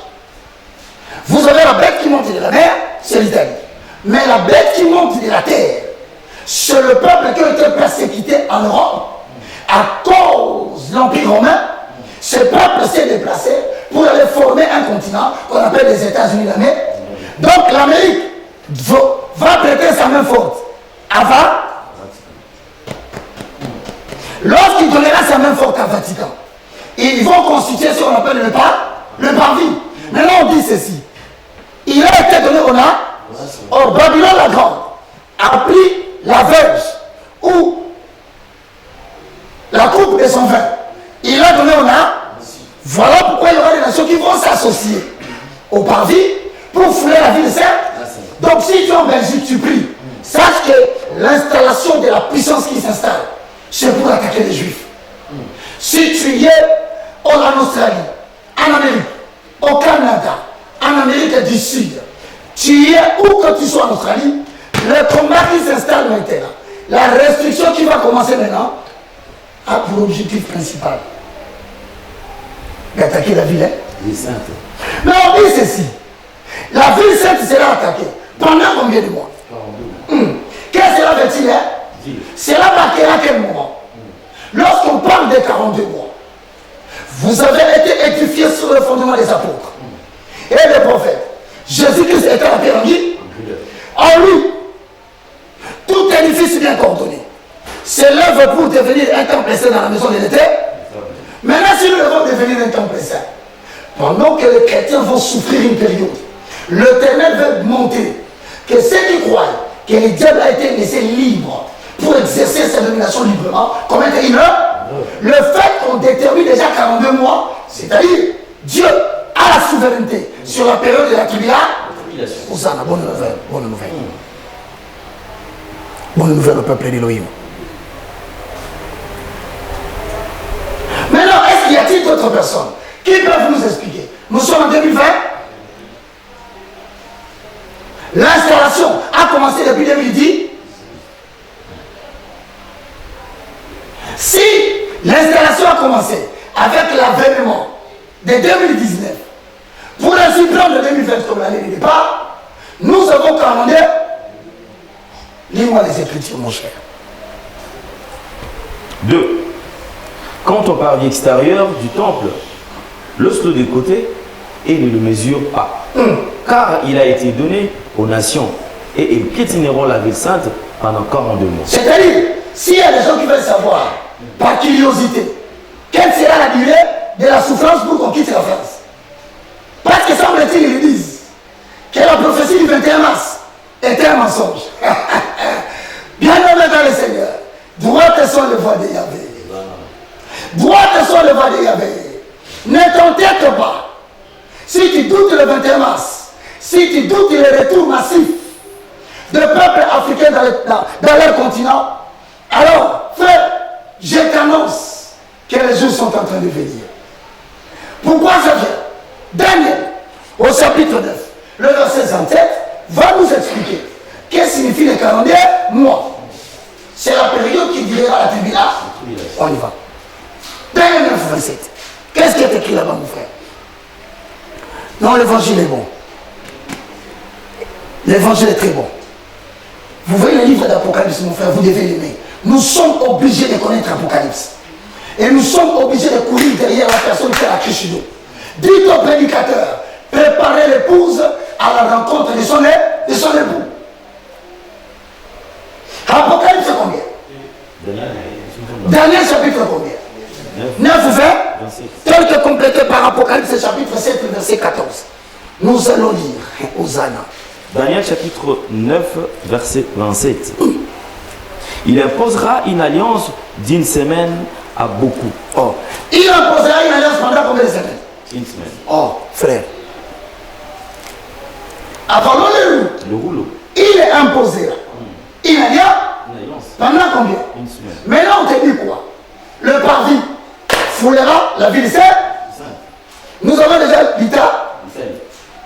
S1: Vous avez la bête qui monte de la mer, c'est l'Italie. Mais la bête qui monte de la terre, c'est le peuple qui a été persécuté en Europe. À cause de l'Empire romain, ce peuple s'est déplacé pour aller former un continent qu'on appelle les États-Unis d'Amérique. Donc l'Amérique va prêter sa main forte à lorsqu'il donnera sa main forte à Vatican, ils vont constituer ce qu'on appelle le parvis. Maintenant on dit ceci. Il a été donné au nom. Or Babylone la Grande a pris la verge ou la coupe de son vin. Il a donné au nom. Voilà pourquoi il y aura des nations qui vont s'associer au parvis pour fouler la ville sainte. Donc si tu es en Belgique, tu pries. Sache que l'installation de la puissance qui s'installe, c'est pour attaquer les Juifs. Si tu y es en Australie, en Amérique, au Canada, en Amérique du Sud, tu y es où que tu sois en Australie, le combat qui s'installe maintenant, la restriction qui va commencer maintenant, a pour objectif principal d'attaquer la ville sainte. Mais on dit ceci, la ville sainte sera attaquée pendant combien de mois? Qu'est-ce que cela veut-il? Cela marquera quel moment? Lorsqu'on parle des 42 mois, vous avez été édifiés sur le fondement des apôtres et des prophètes. Jésus-Christ était la pierre angulaire. En lui, tout édifice bien coordonné s'élève pour devenir un temple saint dans la maison de l'Éternel. Maintenant, si nous devons devenir un temple saint, pendant que les chrétiens vont souffrir une période, l'Éternel veut montrer que ceux qui croient que le diable a été laissé libre pour exercer sa domination librement, comme un le fait qu'on détermine déjà 42 mois, c'est-à-dire Dieu a la souveraineté sur la période de la tribulation. Hosanna, bonne nouvelle, bonne nouvelle. Bonne nouvelle au peuple d'Élohim. Maintenant, est-ce qu'il y a-t-il d'autres personnes qui peuvent nous expliquer? Nous sommes en 2020. L'installation a commencé depuis 2010. Si l'installation a commencé avec l'avènement de 2019, pour ainsi prendre 2020 comme l'année de départ, nous avons commandé, lis-moi les Écritures, mon cher.
S2: 2. Quant au parvis extérieur du temple, le sceau des côtés et le mesure A. Car il a été donné aux nations et ils piétineront la ville sainte pendant 42 mois.
S1: C'est-à-dire, s'il y a des gens qui veulent savoir, par curiosité, quelle sera la durée de la souffrance pour qu'on quitte la France? Parce que semble-t-il, ils disent que la prophétie du 21 mars était un mensonge. Bien aimé dans le Seigneur, droite sont les voies de Yahvé. Droite sont les voies de Yahvé. Ne t'entête pas. Si tu doutes le 21 mars, si tu doutes le retour massif de peuples africains dans leur continent, alors, frère, je t'annonce que les jours sont en train de venir. Pourquoi ça vient? Daniel, au chapitre 9, le verset 67, va nous expliquer qu'est-ce que signifie les 42 mois. C'est la période qui durera la tribulation. On y va. Daniel 9, 27. Qu'est-ce qui est écrit là-bas, mon frère? Non, l'évangile est bon. L'évangile est très bon. Vous voyez le livre d'Apocalypse, mon frère, vous devez l'aimer. Nous sommes obligés de connaître l'Apocalypse. Et nous sommes obligés de courir derrière la personne qui a crié chez nous. Dites au prédicateur, préparez l'épouse à la rencontre de son époux. Apocalypse combien? Daniel chapitre combien? 9, 20, tel que complété par Apocalypse chapitre 7, verset 14. Nous allons lire Hosanna.
S2: Daniel chapitre 9, verset 27. Il imposera une alliance d'une semaine à beaucoup.
S1: Oh. Il imposera une alliance pendant combien de semaines?
S2: Une semaine.
S1: Oh, frère. Avalons les roues.
S2: Le rouleau.
S1: Il est imposé là. Il a rien. Pendant combien?
S2: Une semaine.
S1: Maintenant, on te dit quoi? Le parvis foulera la ville sainte. Nous avons déjà l'État.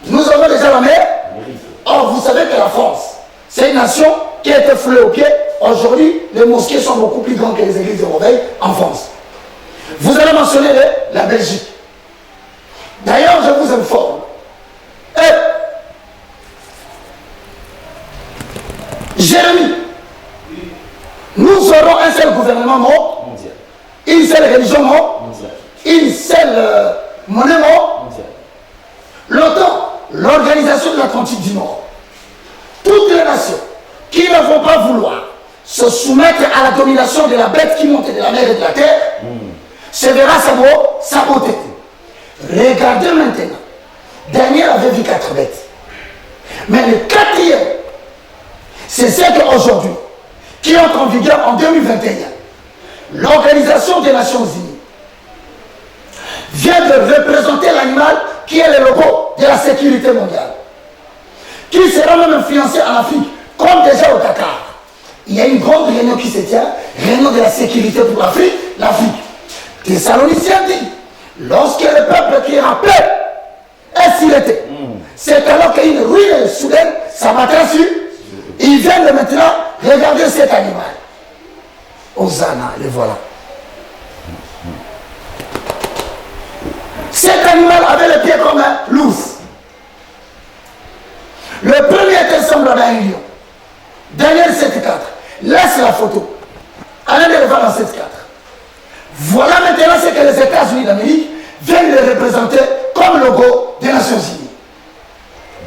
S1: Nous avons déjà la mer. Or, vous savez que la France, c'est une nation qui a été foulée au pied. Aujourd'hui, les mosquées sont beaucoup plus grandes que les églises de réveil en France. Vous allez mentionner la Belgique. D'ailleurs, je vous informe. Jérémie, nous aurons un seul gouvernement mondial, une seule religion mondiale, une seule monnaie mondiale. L'OTAN, l'Organisation de l'Atlantique du Nord, toutes les nations qui ne vont pas vouloir se soumettre à la domination de la bête qui monte de la mer et de la terre, se verra saboter. Regardez maintenant. Daniel avait vu 4 bêtes. Mais le 4e, c'est ce qu'aujourd'hui, qui entre en vigueur en 2021, l'Organisation des Nations Unies vient de représenter l'animal qui est le logo de la sécurité mondiale, qui sera même influencé en Afrique, comme déjà au Qatar. Il y a une grande réunion qui se tient, réunion de la sécurité pour l'Afrique. Thessaloniciens dit, lorsque le peuple criera paix et s'irrité, c'est alors qu'une ruine soudaine s'abattra sur. Ils viennent de maintenant regarder cet animal. Hosanna, le voilà. Cet animal avait le pied comme un loup. Le premier était semblable à un lion. Daniel 7.4. Laisse la photo. Allez le voir dans 7.4. Voilà maintenant ce que les États-Unis d'Amérique viennent le représenter comme logo des Nations Unies.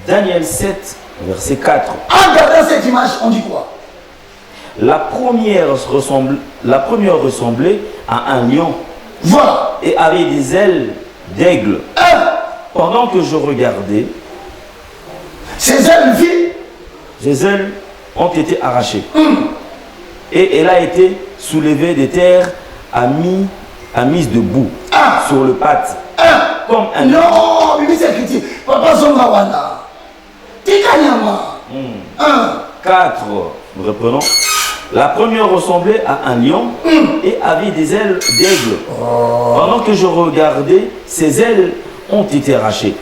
S2: Daniel 7, verset 4.
S1: En regardant cette image, on dit quoi?
S2: La première ressemblait à un lion.
S1: Voilà.
S2: Et avait des ailes d'aigle. Pendant que je regardais,
S1: ces ailes vives,
S2: les ailes ont été arrachées. Et elle a été soulevée des terres à mise debout sur le patte. Comme un...
S1: Non, mais c'est critique. Papa Zongawana. Tikanyama.
S2: 4. Nous reprenons. La première ressemblait à un lion et avait des ailes d'aigle. Pendant que je regardais, ses ailes ont été arrachées.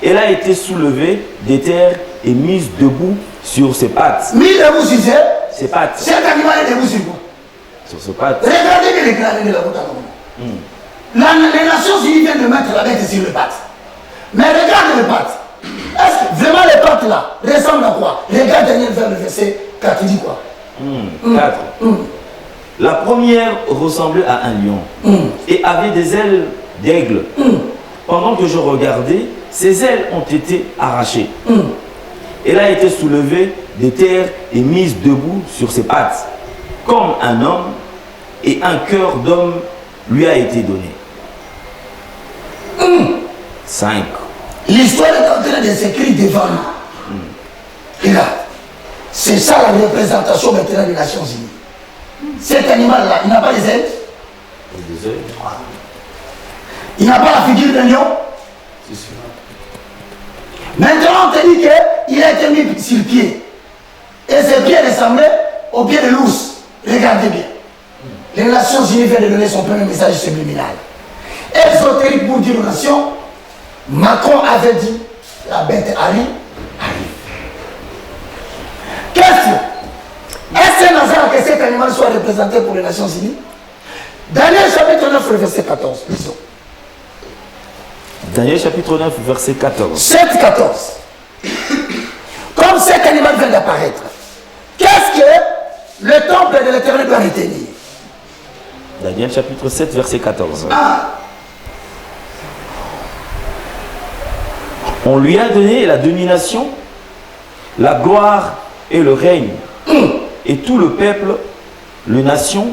S2: Elle a été soulevée des terres et mise debout sur ses pattes.
S1: Mise debout sur
S2: ses pattes.
S1: Cet animal est debout sur quoi?
S2: Sur ses pattes.
S1: Regardez bien les crânes de la route. Les Nations Unies viennent de mettre la bête sur les pattes. Mais regarde les pattes. Est-ce que vraiment les pattes là ressemblent à quoi? Regarde Daniel vers le verset 4, il dit quoi?
S2: 4. La première ressemblait à un lion et avait des ailes d'aigle. Pendant que je regardais, ses ailes ont été arrachées. Elle a été soulevée des terres et mise debout sur ses pattes, comme un homme, et un cœur d'homme lui a été donné. 5.
S1: L'histoire est en train de s'écrire devant nous. Regarde, c'est ça la représentation maintenant des Nations Unies. Cet animal-là, il n'a pas les ailes. Il n'a pas la figure d'un lion. Maintenant, on te dit qu'il a été mis sur pied. Et ses pieds ressemblaient aux pieds de l'ours. Regardez bien. Les Nations Unies viennent de donner son premier message subliminal. Ésotérique pour dire aux nations, Macron avait dit, la bête arrive. Question. Est-ce un hasard que cet animal soit représenté pour les Nations Unies? Daniel chapitre 9, verset 14. Lisons.
S2: Daniel chapitre 9, verset 14.
S1: 7, 14. Comme cet animal vient d'apparaître, qu'est-ce que le temple de l'Éternel doit retenir?
S2: Daniel chapitre 7, verset 14. On lui a donné la domination, la gloire et le règne. Et tout le peuple, les nations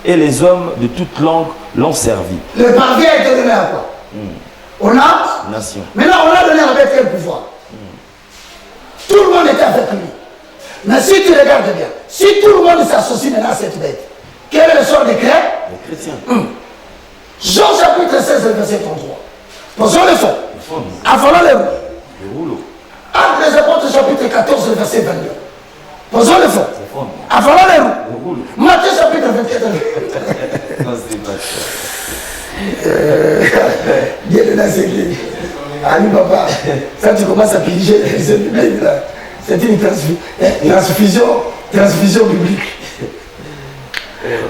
S2: et les hommes de toute langue l'ont servi.
S1: Le parvis a été donné à quoi? On a
S2: nation.
S1: Maintenant, on a donné à la bête quel pouvoir? Tout le monde était avec lui. Mais si tu regardes bien, si tout le monde s'associe maintenant à cette bête, quel est le sort des
S2: chrétiens?
S1: Jean chapitre 16, verset 33. Posons le fond. Avalons le rouleau. Actes des Apôtres, chapitre 14, le verset 22. Posons le fond. Avant les roues. Matthieu, chapitre 24.
S2: Non, c'est pas ça.
S1: Dieu de la sécurité. Ali papa, ça tu commences à piger les bibliques là. C'est une transfusion biblique.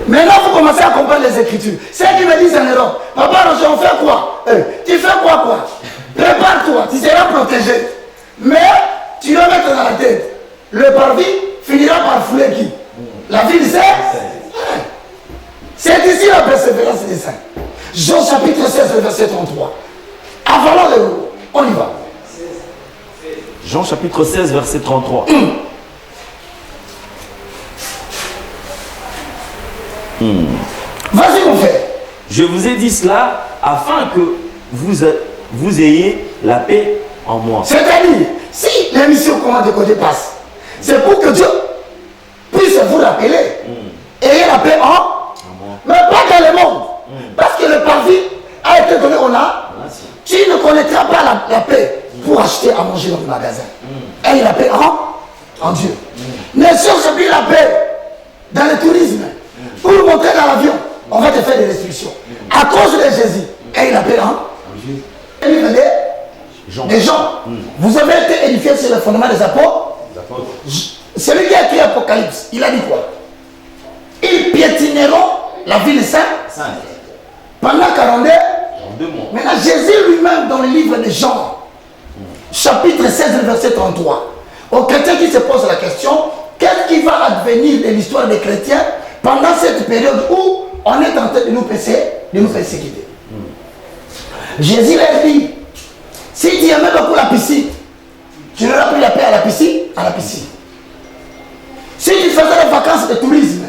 S1: Maintenant, vous commencez à comprendre les Écritures. Ceux qui me disent en Europe, papa, Roger, on fait quoi? Tu fais quoi? Prépare-toi, tu seras protégé. Mais tu dois mettre dans la tête, le parvis finira par fouler qui? La ville, c'est ici la persévérance des saints. Jean chapitre 16, verset 33. Avalons les roues. On y va.
S2: Jean chapitre 16, verset 33.
S1: Vas-y mon frère.
S2: Je vous ai dit cela afin que vous ayez la paix en moi.
S1: C'est-à-dire, si l'émission Comment décoder passe, c'est pour que Dieu puisse vous rappeler. Ayez la paix en moi. Mais pas dans le monde. Parce que le parvis a été donné au âme. Tu ne connaîtras pas la paix pour acheter à manger dans le magasin. Ayez la paix en Dieu. Ne cherche plus la paix dans le tourisme. Pour monter dans l'avion, on va te faire des restrictions. À cause de Jésus, ayez la paix en Dieu. Des gens. Vous avez été édifiés sur le fondement des apôtres. Celui qui a écrit Apocalypse, il a dit quoi? Ils piétineront la ville sainte pendant 42 mois. Maintenant, Jésus lui-même, dans le livre de Jean, chapitre 16, verset 33, aux chrétiens qui se posent la question, qu'est-ce qui va advenir de l'histoire des chrétiens pendant cette période où on est en train de nous persécuter? Jésus leur dit, si tu aimais beaucoup la piscine, tu n'auras plus la paix à la piscine, Si tu faisais des vacances de tourisme,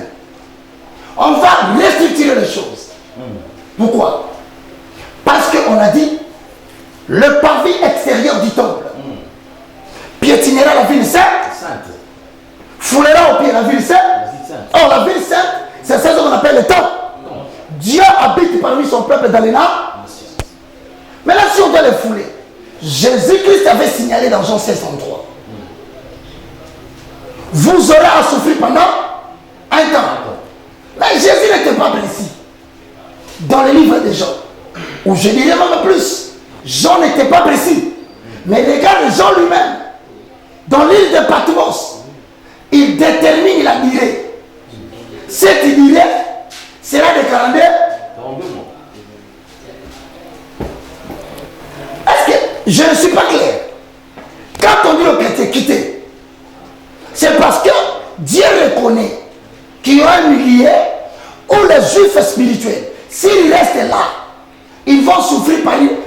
S1: on va restructurer les choses. Pourquoi? Parce qu'on a dit, le parvis extérieur du temple piétinera la ville sainte, foulera au pied la ville sainte. Or, la ville sainte, c'est ça qu'on appelle le temple. Dieu habite parmi son peuple dans les nains. Mais là, si on doit les fouler, Jésus-Christ avait signalé dans Jean 16, 33. Vous aurez à souffrir pendant un temps. Mais Jésus n'était pas précis. Dans le livre de Jean, où je dirais même plus, Jean n'était pas précis. Mais regarde Jean lui-même, dans l'île de Patmos, il détermine la durée. Cette durée sera de 42 mois. Est-ce que je ne suis pas clair? Quand on dit au chrétien quitter, c'est parce que Dieu reconnaît qu'il y aura un milieu où les juifs spirituels, s'ils restent là, ils vont souffrir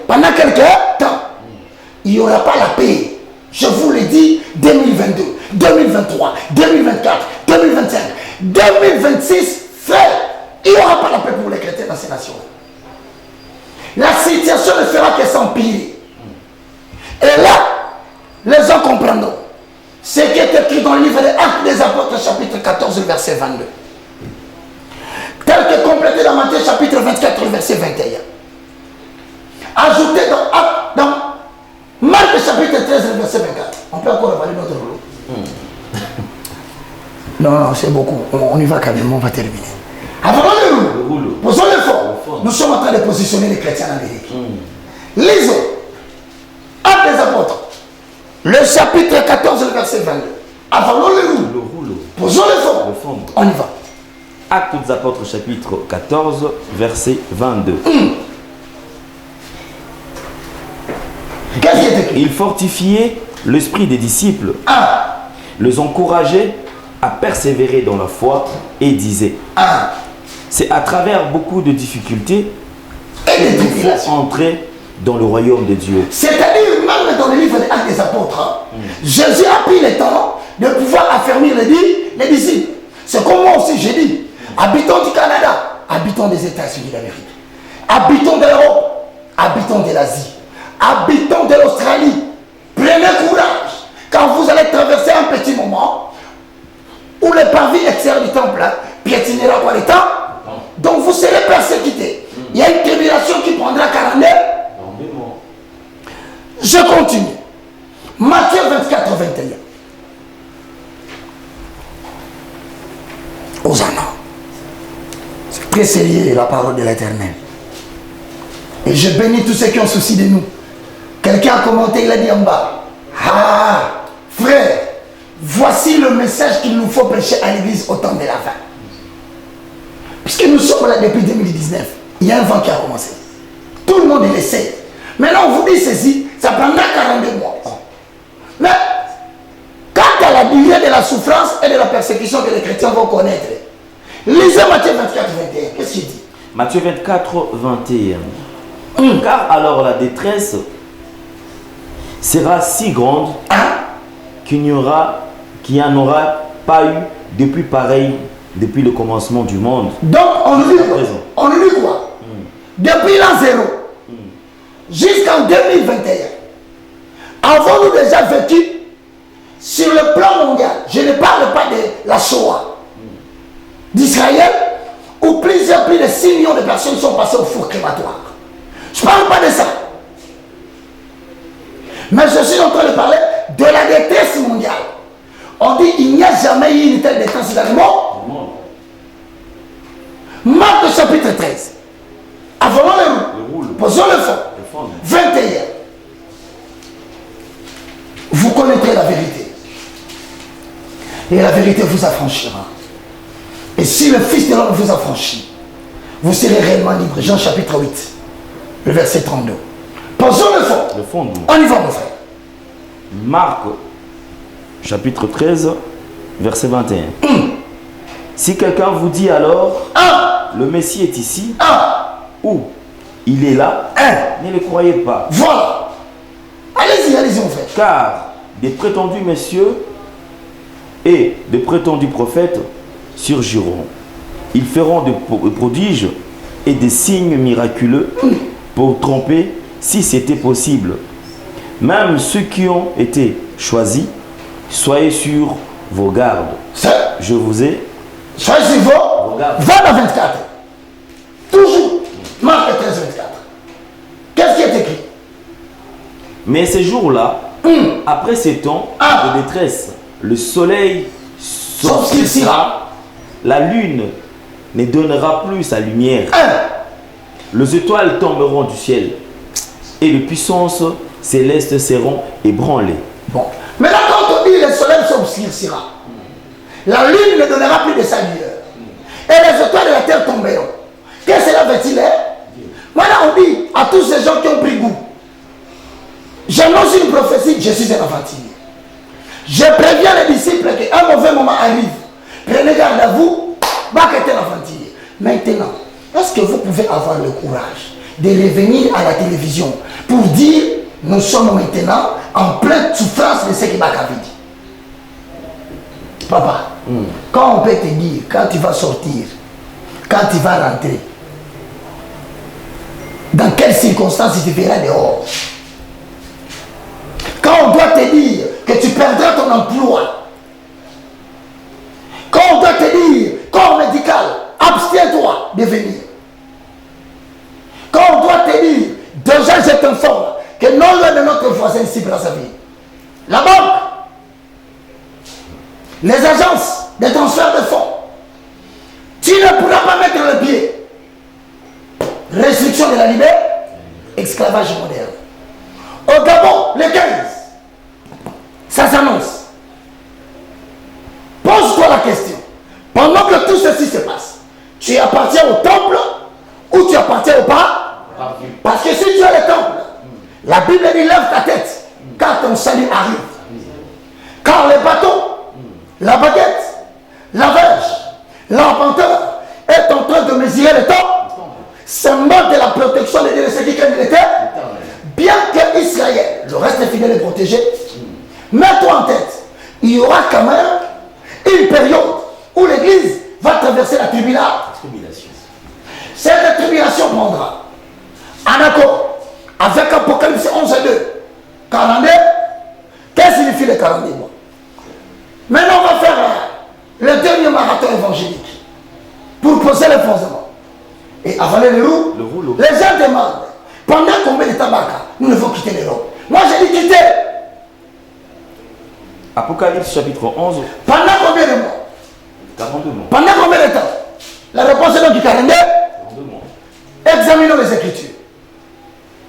S1: pendant quelques temps. Il n'y aura pas la paix. Je vous le dis, 2022, 2023, 2024, 2025, 2026, frère, il n'y aura pas la paix pour les chrétiens dans ces nations. La situation ne fera que s'empirer. Et là, les gens comprendront ce qui est écrit dans le livre des Actes des Apôtres, chapitre 14, verset 22. Tel que complété dans Matthieu, chapitre 24, verset 21. Ajouté dans Marc, chapitre 13, verset 24. On peut encore avaler notre rouleau. Non, c'est beaucoup. On y va quand même, on va terminer. Avalons le rouleau. Posons le fond. Nous sommes en train de positionner les chrétiens en Amérique. Lisons. Actes des Apôtres. Le chapitre 14, verset 22. Avalons le rouleau. Posons le fond. On y va.
S2: Actes des Apôtres, chapitre 14, verset 22.
S1: Qu'est-ce qui est écrit?
S2: Il fortifiait l'esprit des disciples, les encourageait à persévérer dans la foi et disait, c'est à travers beaucoup de difficultés qu'il faut entrer dans le royaume de Dieu.
S1: C'est-à-dire, même dans le livre des Actes des Apôtres, Jésus a pris le temps de pouvoir affermir les disciples. C'est comme moi aussi, j'ai dit, habitants du Canada, habitants des États-Unis d'Amérique, habitants de l'Europe, habitants de l'Asie, habitants de l'Australie, prenez courage quand vous allez traverser un petit moment où le parvis extérieur du temple piétinera quoi les temps. Donc vous serez persécutés. Il y a une tribulation qui prendra 42. Je continue. Matthieu 24, 21. Hosanna. C'est très sérieux la parole de l'Éternel. Et je bénis tous ceux qui ont souci de nous. Quelqu'un a commenté, il a dit en bas, ah, frère, voici le message qu'il nous faut prêcher à l'église au temps de la fin. Puisque nous sommes là depuis 2019, il y a un vent qui a commencé. Tout le monde le sait. Maintenant, on vous dit ceci, ça prendra 42 mois. Mais, quant à la durée de la souffrance et de la persécution que les chrétiens vont connaître, lisez Matthieu 24, 21. Qu'est-ce qu'il dit?
S2: Matthieu 24, 21. Car alors la détresse sera si grande qu'il n'y en aura pas eu depuis pareil, depuis le commencement du monde.
S1: Donc, on nous dit quoi? Depuis l'an 0 jusqu'en 2021, avons-nous déjà vécu sur le plan mondial? Je ne parle pas de la Shoah d'Israël, où plus de 6 millions de personnes sont passées au four crématoire. Je ne parle pas de ça. Mais je suis en train de parler de la détresse mondiale. On dit qu'il n'y a jamais eu une telle détresse dans le monde. Marc chapitre 13. Avant le roule. Posons le fond. 21. Vous connaîtrez la vérité. Et la vérité vous affranchira. Et si le Fils de l'homme vous affranchit, vous serez réellement libre. Jean chapitre 8, le verset 32. Posons le fond. On y va, mon frère.
S2: Marc chapitre 13, verset 21. Si quelqu'un vous dit alors, le Messie est ici, ou il est là, ne le croyez pas.
S1: Voilà. Allez-y, mon frère.
S2: Car des prétendus messieurs et de prétendus prophètes surgiront. Ils feront des prodiges et des signes miraculeux pour tromper, si c'était possible, même ceux qui ont été choisis. Soyez sur vos gardes. Je vous ai.
S1: Soyez sur vos gardes. 20 à 24. Toujours. Marc 13, 24. Qu'est-ce qui est écrit?
S2: Mais ces jours-là, après ces temps de détresse, le soleil s'obscurcira, la lune ne donnera plus sa lumière, les étoiles tomberont du ciel et les puissances célestes seront ébranlées.
S1: Bon. Maintenant, quand on dit le soleil s'obscurcira, la lune ne donnera plus de sa lumière et les étoiles de la terre tomberont. Qu'est-ce que cela veut-il dire? Maintenant, on dit à tous ces gens qui ont pris goût, j'annonce une prophétie, je suis un aventurier. Je préviens les disciples qu'un mauvais moment arrive. Prenez garde à vous, va quitter l'aventurier. Maintenant, est-ce que vous pouvez avoir le courage de revenir à la télévision pour dire nous sommes maintenant en pleine souffrance de ce que Baka avait dit? Papa, quand on peut te dire, quand tu vas sortir, quand tu vas rentrer, dans quelles circonstances tu te verras dehors? Quand on doit te dire que tu perdras ton emploi, quand on doit te dire, corps médical, abstiens-toi de venir. Quand on doit te dire, déjà je t'informe que non loin de notre voisin ici dans sa vie, la banque, les agences de transfert de fonds, tu ne pourras pas mettre le pied. Restriction de la liberté, esclavage moderne. Au Gabon, le 15, ça s'annonce. Pose-toi la question. Pendant que tout ceci se passe, tu appartiens au temple ou tu appartiens au pas? Parce que si tu es le temple, la Bible dit lève ta tête car ton salut arrive. Car le bâton, la baguette, la verge, l'arpenteur est en train de mesurer le temps. Symbole de la protection de Dieu de ceux qui craignent l'éternel. Bien que Israël, le reste fidèle et protégé, mets-toi en tête, il y aura quand même une période où l'Église va traverser la tribulation. Cette tribulation prendra en accord avec Apocalypse 11 et 2. 42, qu'est-ce que signifie les 42 mois? Maintenant, on va faire le dernier marathon évangélique pour poser le fondement. Et avaler les roues, les gens demandent pendant combien de temps nous devons quitter l'Europe? Moi, j'ai dit quitter.
S2: Apocalypse chapitre 11.
S1: Pendant combien de mois?
S2: 42 mois.
S1: Pendant combien de temps? La réponse est donc 42.
S2: 42 mois.
S1: Examinons les Écritures.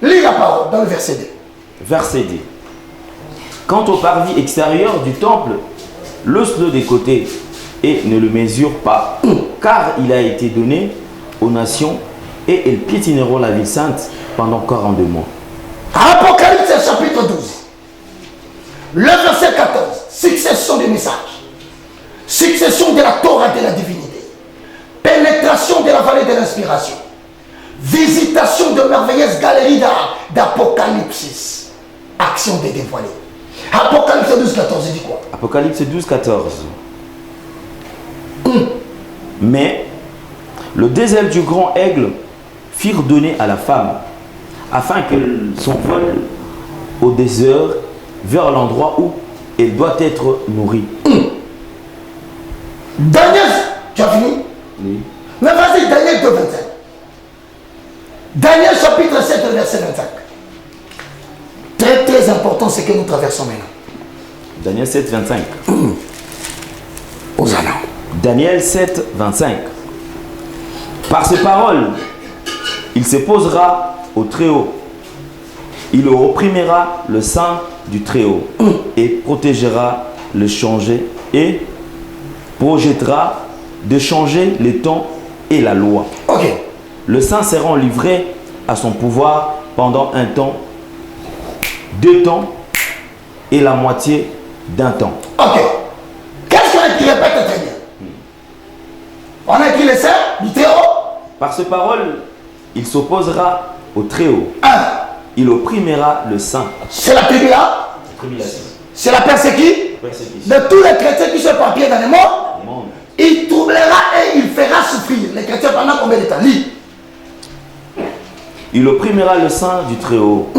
S1: Lis la parole dans le verset 2.
S2: Verset 2. Quant au parvis extérieur du temple, l'ose-le des côtés et ne le mesure pas, car il a été donné aux nations et elles piétineront la ville sainte pendant 42 mois.
S1: Apocalypse chapitre 12. Le verset 14. Succession des messages. Succession de la Torah de la divinité. Pénétration de la vallée de l'inspiration. Visitation de merveilleuses galeries d'art d'Apocalypse. Action des dévoilés. Apocalypse 12, 14, il dit quoi?
S2: Apocalypse 12, 14. Mais le deux ailes du grand aigle firent donner à la femme, afin qu'elle s'envole au désert vers l'endroit où elle doit être nourrie.
S1: Daniel, tu as fini?
S2: Oui.
S1: Mais vas-y, Daniel 2, 25. Daniel chapitre 7, verset 25. Très très important ce que nous traversons maintenant.
S2: Daniel 7, 25.
S1: Hosanna.
S2: Daniel 7, 25. Par ces paroles, il se posera au Très-Haut. Il opprimera le sein du Très-Haut et protégera le changer et projettera de changer les temps et la loi.
S1: Ok.
S2: Le saint sera livré à son pouvoir pendant un temps, 2 temps et la moitié d'un temps.
S1: Ok. Qu'est-ce qu'on a qui répète très bien? On a écrit le sein du Très-Haut.
S2: Par ces paroles, il s'opposera au Très-Haut.
S1: 1.
S2: Il opprimera le saint.
S1: C'est la
S2: Tribulation.
S1: C'est la persécution de tous les chrétiens qui sont papiers dans le monde. Il troublera et il fera souffrir les chrétiens pendant combien de temps? Lis.
S2: Il opprimera le sein du Très-Haut.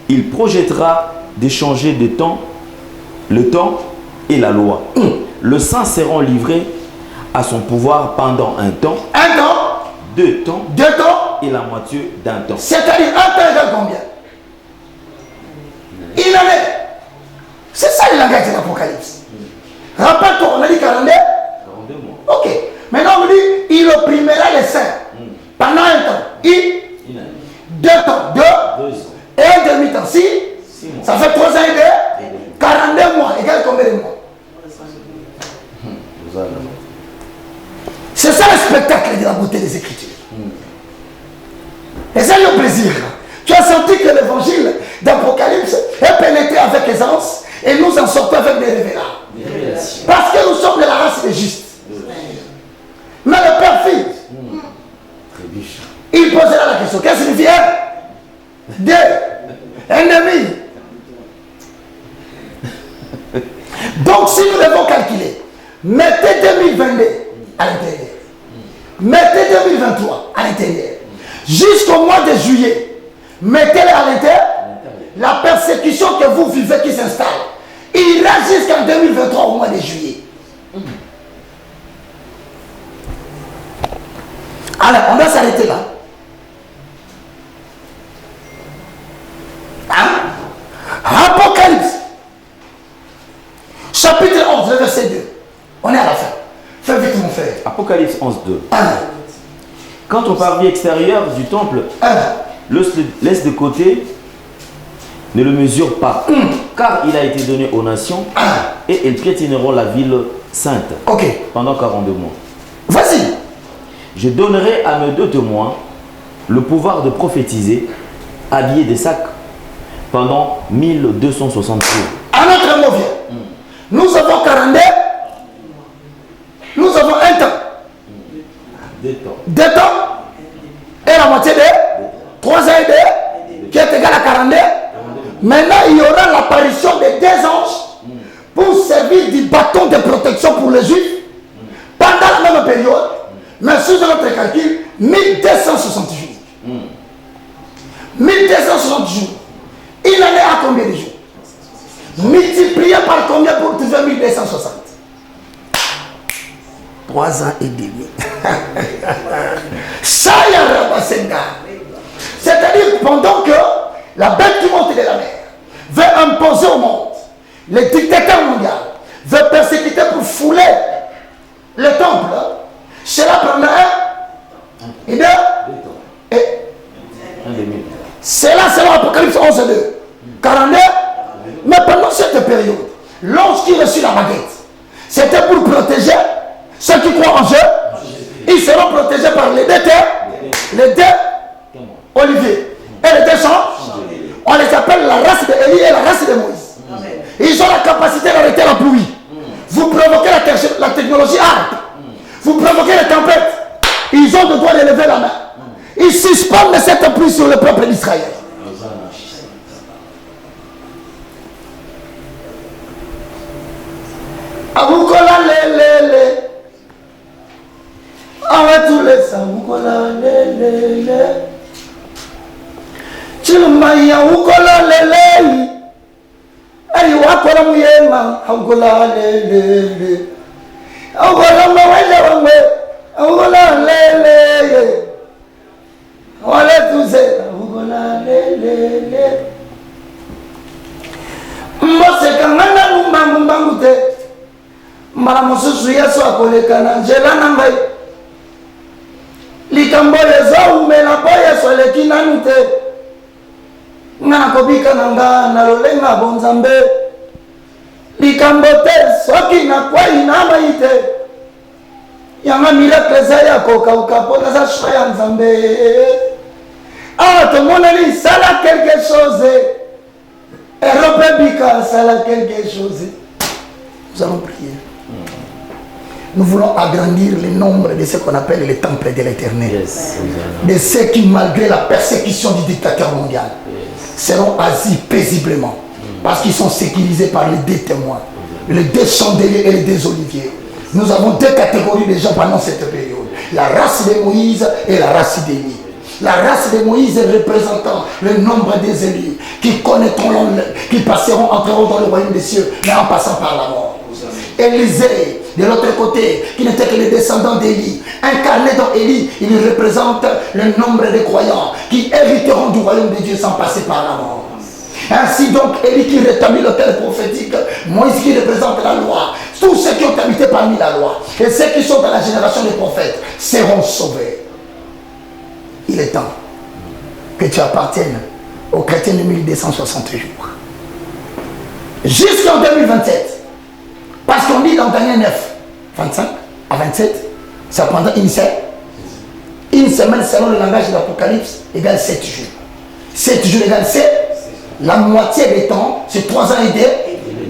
S2: Il projettera d'échanger de temps, le temps et la loi. Le saint sera livré à son pouvoir pendant un temps,
S1: 1 temps,
S2: 2 temps
S1: 2 temps,
S2: et la moitié d'un temps.
S1: c'est-à-dire 1 temps égale combien? Il en est. C'est ça le langage de l'Apocalypse. Rappelle-toi, on a dit 42.
S2: 42 mois.
S1: Ok. Maintenant on dit, il opprimera les saints pendant un temps. 2 temps, 2 et un demi-temps. 6 mois. Ça fait 3 ans et 2. 42 mois égale combien de mois? C'est ça le spectacle de la beauté des Écritures. Et c'est le plaisir. Tu as senti que l'évangile d'Apocalypse est pénétré avec aisance et nous en sortons avec des révélations. Parce que nous sommes de la race des justes. Mais le Père Fils, il posera la question. Qu'est-ce que signifie un? 2. Ennemi. Donc si nous devons calculer, mettez 2022 à l'intérieur. Mettez 2023 à l'intérieur. Jusqu'au mois de juillet, mettez-le à l'intérieur. La persécution que vous vivez qui s'installe, il ira jusqu'en 2023 au mois de juillet. Alors, on va s'arrêter là. Hein? Apocalypse. Chapitre 11, le verset 2. On est à la fin. Fais vite mon frère.
S2: Apocalypse 11, 2.
S1: 1.
S2: Quant au parvis extérieur du temple,
S1: 1.
S2: laisse de côté, ne le mesure pas, car il a été donné aux nations et elles piétineront la ville sainte pendant 42 mois.
S1: Vas-y.
S2: Je donnerai à mes 2 témoins le pouvoir de prophétiser, habillés de sacs, pendant 1260 jours.
S1: Un autre mot vient. Nous avons 42. Nous avons un temps.
S2: 2 temps.
S1: 2 temps. Et la moitié de 3 ans et 2, qui est égal à 42. Maintenant, il y aura l'apparition de 2 anges pour servir du bâton de protection pour les Juifs pendant la même période, mais sous notre calcul, 1260 jours. 1260 jours. Il en est à combien de jours? Multiplié par combien pour trouver 1260? 3 ans et demi. Ça y a c'est-à-dire pendant que la bête qui monte de la mer veut imposer au monde le dictateur mondial, veut persécuter pour fouler le temple, cela prendra et cela c'est l'Apocalypse 11, 2. 42. Mais pendant cette période, lorsqu'il reçut la baguette, c'était pour protéger ceux qui croient en Dieu. Ils seront protégés par les deux terres, les deux oliviers et les deux champs. On les appelle la race d'Élie et la race de Moïse. Ils ont la capacité d'arrêter la pluie. Vous provoquez la technologie art. Vous provoquez les tempêtes. Ils ont le droit de lever la main. Ils suspendent cette pluie sur le peuple d'Israël. Abukola le. Awa tous les abukola le. Chilumaya abukola le. Ayi wakola muyema abukola le. Abukola mawele wangwe abukola le. Wale tuze abukola le. Mbose kangana lumbangu te. Mara mususu Yesu akolekana njela na ngai likambo lezo umela po Yesu aleki nanu te ngana kobika na nga na lolenga bonzambe likambo te soki na kwai na mai te yanga miracle za ya kokauka po na za shwa ya nzambe tomona ni sala quelque chose Europe bika sala quelque chose. Nous allons prier. Nous voulons agrandir le nombre de ce qu'on appelle les temples de l'Éternel. Yes. De ceux qui, malgré la persécution du dictateur mondial, seront assis paisiblement. Parce qu'ils sont sécurisés par les deux témoins, les deux chandeliers et les deux oliviers. Nous avons deux catégories de gens pendant cette période. La race de Moïse et la race d'Élie. La race de Moïse représentant le nombre des élus qui connaîtront, qui passeront, entreront dans le royaume des cieux, mais en passant par la mort. Élisée, de l'autre côté, qui n'était que les descendants d'Élie, incarnés dans Élie, il représente le nombre de croyants qui hériteront du royaume de Dieu sans passer par la mort. Ainsi donc, Élie qui rétablit l'autel prophétique, Moïse qui représente la loi, tous ceux qui ont habité parmi la loi, et ceux qui sont dans la génération des prophètes, seront sauvés. Il est temps que tu appartiennes aux chrétiens de 1260 jours. Jusqu'en 2027. Parce qu'on dit dans Daniel 9, 25 à 27, ça prendra une semaine. Une semaine selon le langage de l'Apocalypse égale 7 jours. 7 jours égale 7. La moitié des temps, c'est 3 ans et demi.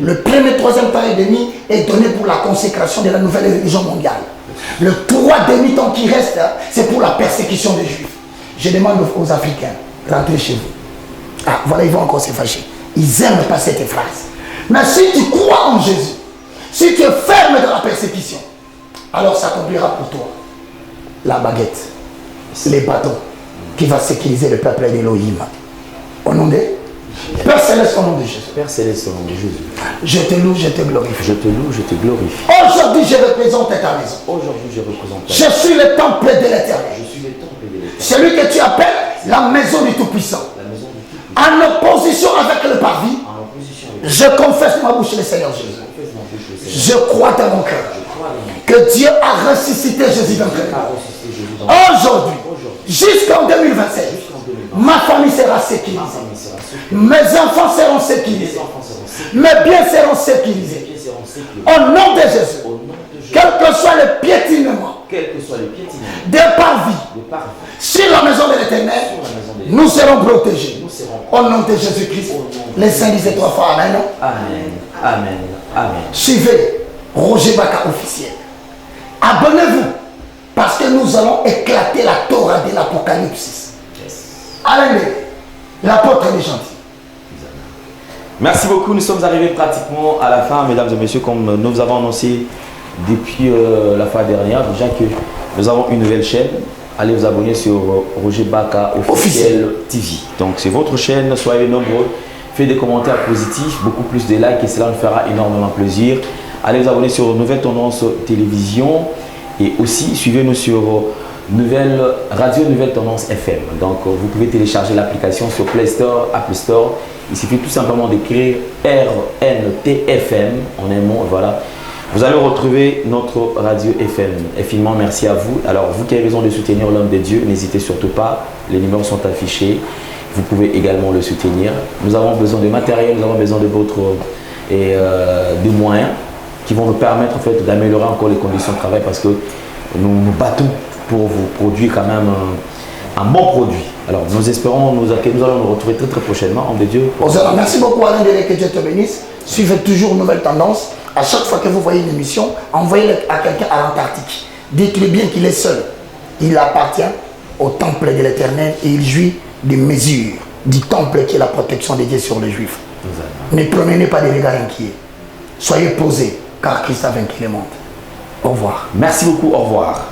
S1: Le premier, troisième temps et demi est donné pour la consécration de la nouvelle religion mondiale. Le 3 demi-temps qui reste, c'est pour la persécution des Juifs. Je demande aux Africains, rentrez chez vous. Ah, voilà, ils vont encore se fâcher. Ils n'aiment pas cette phrase. Mais si tu crois en Jésus, si tu es ferme dans la persécution, alors s'accomplira pour toi la baguette, les bâtons qui va sécuriser le peuple d'Élohim. Au nom de Père Céleste, au nom de Jésus.
S2: Père Céleste, au nom de Jésus.
S1: Je te loue, je te glorifie.
S2: Je te loue, je te glorifie.
S1: Aujourd'hui, je représente ta maison.
S2: Aujourd'hui, je représente ta maison.
S1: Je suis le temple de l'Éternel.
S2: Je suis le temple de l'Éternel.
S1: Celui que tu appelles la maison du Tout-Puissant.
S2: La maison du Tout-Puissant.
S1: En opposition avec le parvis, je confesse ma bouche le Seigneur Jésus. Je crois dans mon cœur que Dieu a ressuscité Jésus d'entre nous. Aujourd'hui, jusqu'en 2027, ma famille sera sécurisée. Mes enfants seront sécurisés. Mes biens seront sécurisés. Au nom de Jésus, quel que soit le piétinement des parvis sur la maison de l'Éternel, nous serons protégés. Au nom de Jésus-Christ, les saints disaient 3 fois Amen.
S2: Amen. Amen. Amen.
S1: Suivez Roger Baka officiel. Abonnez-vous parce que nous allons éclater la Torah de l'Apocalypse. Allez, l'apôtre est gentil.
S2: Merci beaucoup. Nous sommes arrivés pratiquement à la fin, mesdames et messieurs, comme nous avons annoncé depuis la fois dernière, déjà que nous avons une nouvelle chaîne. Allez vous abonner sur Roger Baka officiel TV. Donc c'est votre chaîne, soyez nombreux. Faites des commentaires positifs, beaucoup plus de likes et cela nous fera énormément plaisir. Allez vous abonner sur Nouvelle Tendance Télévision et aussi suivez-nous sur Radio Nouvelle Tendance FM. Donc vous pouvez télécharger l'application sur Play Store, Apple Store. Il suffit tout simplement d'écrire RNTFM en un mot, voilà. Vous allez retrouver notre radio FM. Infiniment merci à vous. Alors vous qui avez besoin de soutenir l'homme de Dieu, n'hésitez surtout pas. Les numéros sont affichés. Vous pouvez également le soutenir. Nous avons besoin de matériel, nous avons besoin de votre des moyens qui vont nous permettre en fait d'améliorer encore les conditions de travail parce que nous nous battons pour vous produire quand même un bon produit. Alors nous espérons, nous allons nous retrouver très prochainement. Homme de Dieu.
S1: Merci beaucoup Alain Délé, que Dieu te bénisse. Suivez toujours Nouvelle Tendance. À chaque fois que vous voyez une émission, envoyez-le à quelqu'un à l'Antarctique. Dites-lui bien qu'il est seul. Il appartient au temple de l'Éternel et il jouit des mesures du temple qui est la protection des dieux sur les Juifs. Ne promenez pas des regards inquiets. Soyez posés, car Christ a vaincu le monde. Au revoir.
S2: Merci beaucoup, au revoir.